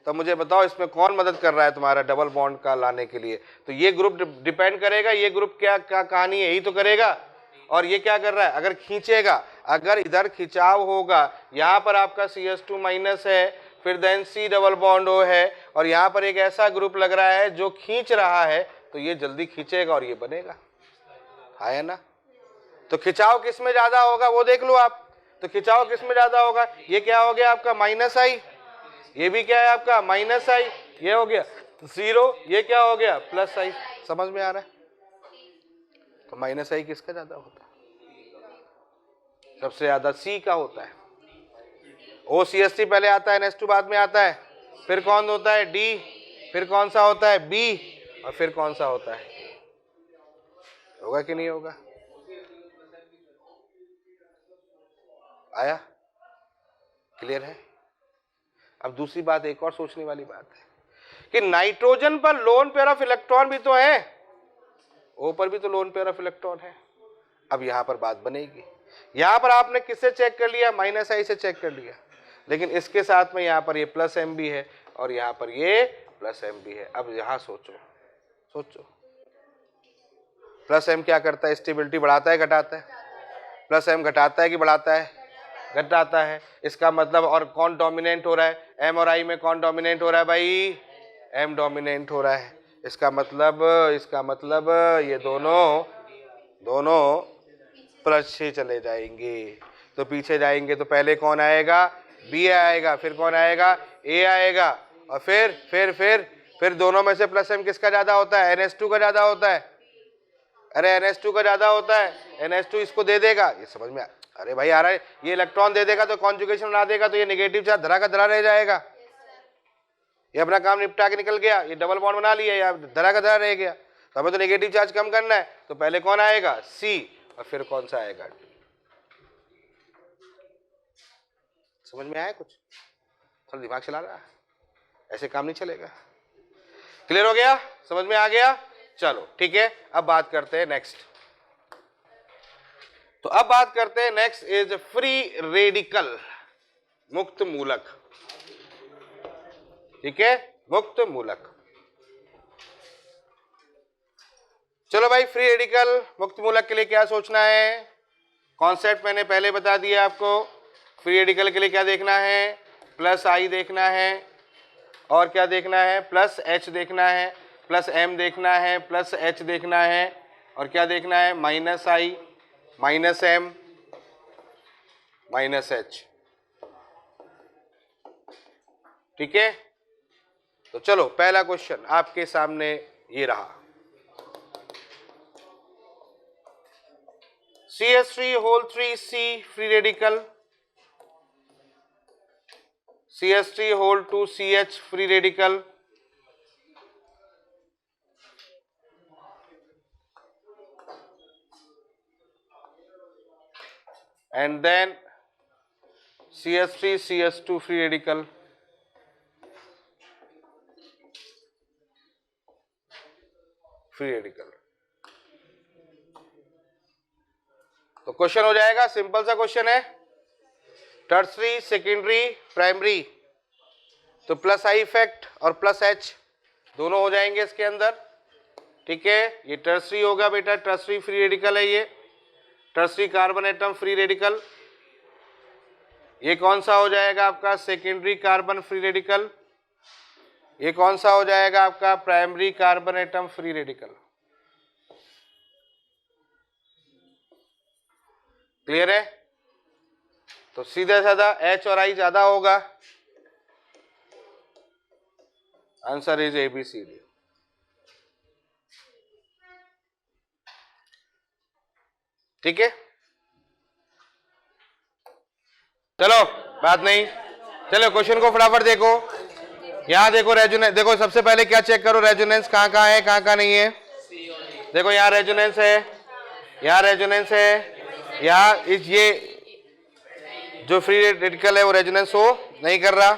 तो मुझे बताओ इसमें कौन मदद कर रहा है तुम्हारा डबल बॉन्ड का लाने के लिए, तो ये ग्रुप डिपेंड करेगा, ये ग्रुप क्या क्या कहानी है, यही तो करेगा। और ये क्या कर रहा है, अगर खींचेगा, अगर इधर खिंचाव होगा, यहाँ पर आपका CH2 माइनस है, फिर then C double bond O है, और यहाँ पर एक ऐसा ग्रुप लग रहा है जो खींच रहा है, तो ये जल्दी खींचेगा और ये बनेगा, है ना। तो खिंचाव किस में ज्यादा होगा वो देख लो आप, तो खिंचाव किस में ज्यादा होगा, ये क्या हो गया आपका -I, ये भी क्या है आपका -I, ये हो गया 0, ये क्या हो गया +I, समझ में आ रहा है। तो -I किसका ज्यादा होता है, सबसे ज्यादा C का होता है। OCH3 पहले आता है, NH2 बाद में आता है, फिर कौन होता है D, फिर कौन सा होता है B, और फिर कौन सा होता है, होगा कि नहीं होगा। आया, क्लियर है। अब दूसरी बात, एक और सोचने वाली बात है कि नाइट्रोजन पर लोन पेयर ऑफ इलेक्ट्रॉन भी तो है, O पर भी तो लोन पेयर ऑफ इलेक्ट्रॉन है। अब यहां पर बात बनेगी, यहां पर आपने किससे चेक कर लिया, -I से चेक कर लिया, लेकिन इसके साथ में यहां पर ये +M भी है और यहां पर ये +M भी है। अब यहां सोचो, सोचो +M क्या करता है, स्टेबिलिटी बढ़ाता है घटाता है, +M घटाता है कि बढ़ाता है, घटाता है। इसका मतलब, और कौन डोमिनेंट हो रहा है, M और I में कौन डोमिनेंट हो रहा है भाई, M डोमिनेंट हो रहा है। इसका मतलब ये दोनों पीछे चले जाएंगे, तो पीछे जाएंगे तो पहले कौन आएगा, B आएगा, फिर कौन आएगा, A आएगा, और फिर दोनों में से +M किसका ज्यादा होता है, NH2 का ज्यादा होता है। अरे NH2 का ज्यादा होता है, NH2 इसको दे देगा, ये समझ में अरे भाई आ रहा है, ये इलेक्ट्रॉन दे देगा तो कॉन्जुगेशन बना देगा, तो ये नेगेटिव चार्ज धरा का धरा रह जाएगा, ये अपना काम निपटा के निकल गया, ये डबल बॉन्ड बना लिया, या धरा का धरा रह गया। तो हमें तो नेगेटिव चार्ज कम करना है, तो पहले कौन आएगा, C, और फिर कौन सा आएगा, D। समझ में आया कुछ, थोड़ा दिमाग चला रहा है, ऐसे काम नहीं चलेगा। क्लियर हो गया, समझ में आ गया। चलो ठीक है, अब बात करते हैं नेक्स्ट। तो अब बात करते हैं नेक्स्ट इज फ्री रेडिकल, मुक्त मूलक, ठीक है, मुक्त मूलक। चलो भाई, फ्री रेडिकल मुक्त मूलक के लिए क्या सोचना है, कॉन्सेप्ट मैंने पहले बता दिया आपको। फ्री रेडिकल के लिए क्या देखना है, +I देखना है, और क्या देखना है, +H देखना है, +M देखना है, +H देखना है, और क्या देखना है, -I, -M, -H, ठीक है। तो चलो पहला क्वेश्चन आपके सामने ये रहा, CH3 free radical, CH3 free radical, and then CH2 free radical, तो क्वेश्चन हो जाएगा, सिंपल सा क्वेश्चन है, टर्सरी, सेकेंडरी, प्राइमरी, तो +I इफेक्ट और +H दोनों हो जाएंगे इसके अंदर, ठीक है। ये टर्सरी होगा बेटा, टर्सरी फ्री रेडिकल है, ये tertiary carbon atom free radical. ये कौन सा हो जाएगा आपका, सेकेंडरी कार्बन फ्री रेडिकल। ये कौन सा हो जाएगा आपका, primary carbon atom free radical. Clear है। तो सीधा साधा H और I ज्यादा होगा, आंसर इज ABCD। ठीक है। चलो बात नहीं, चलो क्वेश्चन को फटाफट देखो। यहाँ देखो रेजोनेंस, देखो सबसे पहले क्या चेक करो, रेजोनेंस कहाँ कहाँ है कहाँ कहाँ नहीं है। देखो यहाँ रेजोनेंस है, यहाँ रेजोनेंस है, यहाँ इस ये जो फ्री रेडिकल है वो रेजोनेंस हो नहीं कर रहा,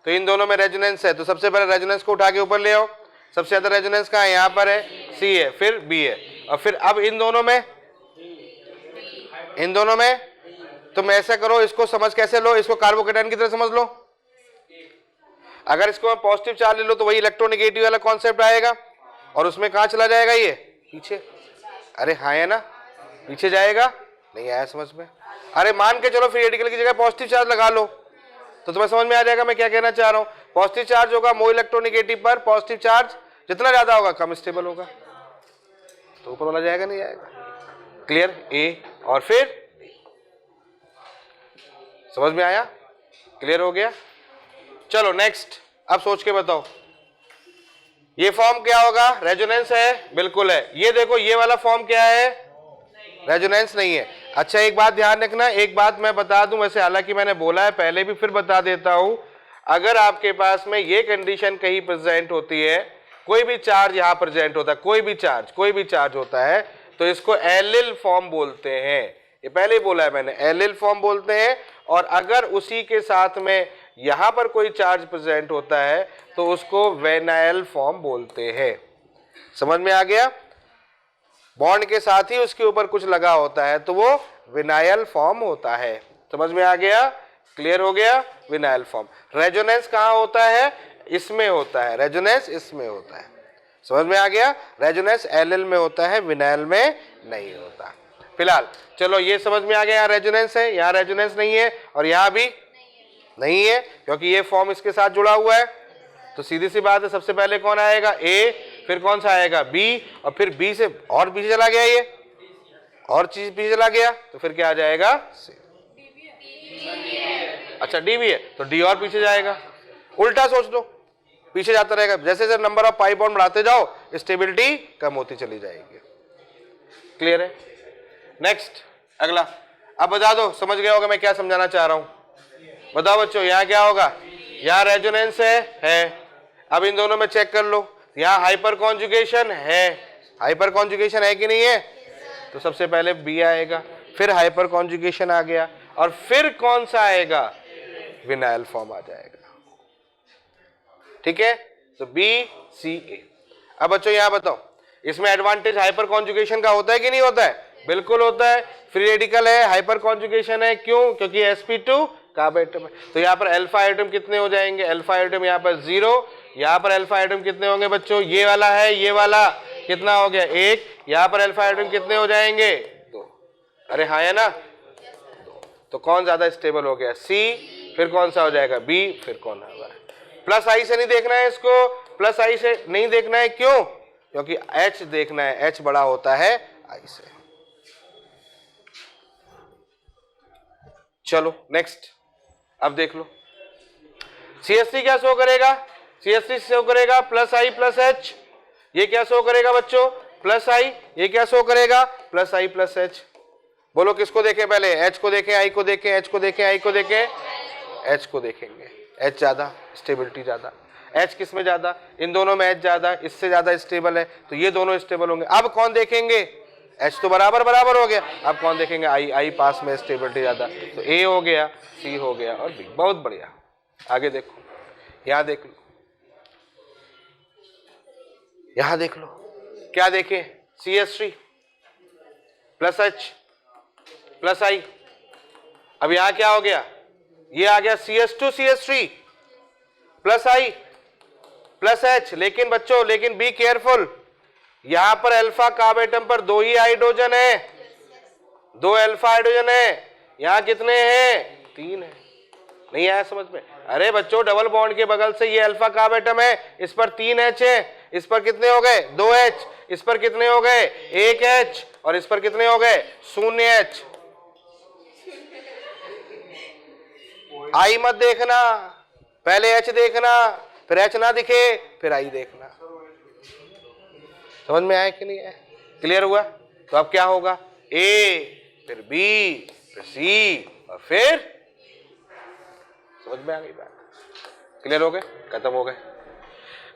तो इन दोनों में रेजोनेंस है। तो सबसे पहले रेजोनेंस को उठा के ऊपर ले आओ। सबसे ज्यादा रेजोनेंस कहाँ है, यहाँ पर है, सी है, फिर बी है, और फिर अब इन दोनों में तुम ऐसा करो, इसको समझ कैसे लो, इसको कार्बोकेटाइन की तरह समझ लो। अगर इसको मैं पॉजिटिव चार्ज ले लो तो वही इलेक्ट्रोनेगेटिव वाला कॉन्सेप्ट आएगा, और उसमें कहाँ चला जाएगा ये पीछे। अरे हाँ है ना, पीछे जाएगा, नहीं आया समझ में। अरे मान के चलो फ्री रेडिकल की जगह पॉजिटिव चार्ज लगा लो तो तुम्हें समझ में आ जाएगा मैं क्या कहना चाह रहा हूं। पॉजिटिव चार्ज होगा मो इलेक्ट्रोनेगेटिव पर, पॉजिटिव चार्ज जितना ज्यादा होगा कम स्टेबल होगा, तो ऊपर वाला जाएगा नहीं जाएगा। क्लियर, ए और फिर समझ में आया, क्लियर हो गया। चलो नेक्स्ट, अब सोच के बताओ ये फॉर्म क्या होगा, रेजोनेंस है, बिल्कुल है। ये देखो ये वाला फॉर्म क्या है, रेजोनेंस नहीं है। अच्छा एक बात ध्यान रखना, एक बात मैं बता दूं, वैसे हालांकि मैंने बोला है पहले भी, फिर बता देता हूं। अगर आपके पास में ये कंडीशन कहीं प्रेजेंट होती है, कोई भी चार्ज यहां प्रेजेंट होता है, कोई भी चार्ज होता है, तो इसको एलिल फॉर्म बोलते हैं। ये पहले ही बोला है मैंने, एलिल फॉर्म बोलते हैं। और अगर उसी के साथ में यहां पर कोई चार्ज प्रेजेंट होता है तो उसको वेनाइल फॉर्म बोलते हैं। समझ में आ गया, बॉन्ड के साथ ही उसके ऊपर कुछ लगा होता है तो वो विनाइल फॉर्म होता है। समझ में आ गया, क्लियर हो गया, विनाइल फॉर्म। रेजोनेंस कहाँ होता है, इसमें होता है, रेजोनेंस इसमें होता है। समझ में आ गया, रेजोनेंस एलिल में होता है, विनाइल में नहीं होता। फिलहाल चलो ये समझ में आ गया, यहाँ रेजोनेंस है, यहाँ रेजोनेंस नहीं है, और यहाँ भी नहीं है क्योंकि ये फॉर्म इसके साथ जुड़ा हुआ है। तो सीधी सी बात है, सबसे पहले कौन आएगा, ए, फिर कौन सा आएगा, बी, और फिर बी से और पीछे चला गया, ये और चीज पीछे चला गया, तो फिर क्या आ जाएगा, सी। अच्छा डी भी है तो डी और पीछे जाएगा। उल्टा सोच लो, पीछे जाता रहेगा, जैसे जैसे नंबर ऑफ पाई बॉन्ड बढ़ाते जाओ स्टेबिलिटी कम होती चली जाएगी। क्लियर है। नेक्स्ट अगला, अब बता दो, समझ गया होगा मैं क्या समझाना चाह रहा हूं। बताओ बच्चों, यहाँ क्या होगा, यहाँ रेजोनेंस है। अब इन दोनों में चेक कर लो, यहाँ हाइपर कॉन्जुगेशन है, हाइपर कॉन्जुगेशन है कि नहीं है, तो सबसे पहले बी आएगा, फिर हाइपर कॉन्जुगेशन आ गया, और फिर कौन सा आएगा, विनाइल फॉर्म आ जाएगा। ठीक है, तो बी सी ए। अब बच्चों यहाँ बताओ, इसमें एडवांटेज हाइपर कॉन्जुगेशन का होता है कि नहीं होता है, बिल्कुल होता है। फ्री रेडिकल है, हाइपर कॉन्जुगेशन है, क्यों, क्योंकि sp2 कार्ब एटम है। तो यहाँ पर अल्फा एटम कितने हो जाएंगे, अल्फा एटम यहाँ पर 0, यहाँ पर अल्फा एटम कितने होंगे बच्चों, ये वाला है, ये वाला कितना हो गया 1, यहाँ पर अल्फा एटम कितने हो जाएंगे 2। अरे हाँ है ना, 2। तो कौन ज्यादा स्टेबल हो गया, सी, फिर कौन सा हो जाएगा बी, फिर कौन होगा। प्लस आई से नहीं देखना है इसको, प्लस आई से नहीं देखना है, क्यों, क्योंकि H देखना है, H बड़ा होता है आई से। चलो नेक्स्ट, अब देख लो CH3 क्या शो करेगा, CH3 शो करेगा प्लस आई प्लस H। ये क्या शो करेगा बच्चों, प्लस आई, ये क्या शो करेगा, प्लस आई प्लस H। बोलो किसको देखें पहले, H को देखें, आई को देखें, H को देखें, आई को देखें, H को देखेंगे। H ज्यादा, स्टेबिलिटी ज्यादा। H किस में ज्यादा, इन दोनों में H ज्यादा, इससे ज्यादा स्टेबल है, तो ये दोनों स्टेबल होंगे। अब कौन देखेंगे, H तो बराबर बराबर हो गया, अब कौन देखेंगे, आई पास में स्टेबिलिटी ज्यादा, तो A हो गया, C हो गया और B। बहुत बढ़िया, आगे देखो, यहां देख लो, यहां देख लो, क्या देखें, CH3 plus H plus I। अब यहां क्या हो गया, ये आ गया CH2 CH3 plus I plus H। लेकिन बच्चों, लेकिन बी केयरफुल, यहां पर अल्फा कार्ब एटम पर 2 ही हाइड्रोजन है, 2 अल्फा हाइड्रोजन है, यहां कितने हैं, 3 है। नहीं आया समझ में, अरे बच्चों डबल बॉन्ड के बगल से ये अल्फा कार्ब एटम है, इस पर 3 H है, इस पर कितने हो गए 2 H, इस पर कितने हो गए 1 H, और इस पर कितने हो गए 0 H। आई मत देखना, पहले H देखना, फिर H ना दिखे फिर आई देखना। समझ में आया कि नहीं आया, क्लियर हुआ। तो अब क्या होगा, A फिर B फिर C और फिर समझ में आ गई बात? क्लियर हो गए? खत्म हो गए।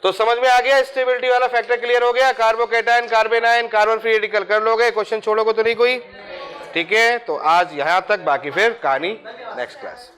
तो समझ में आ गया, स्टेबिलिटी वाला फैक्टर क्लियर हो गया। Carbocation, carbon ion, carbon free radical कर लोगे, क्वेश्चन छोड़ोगे तो नहीं कोई? ठीक है, तो आज यहां तक, बाकी फिर कहानी नेक्स्ट क्लास।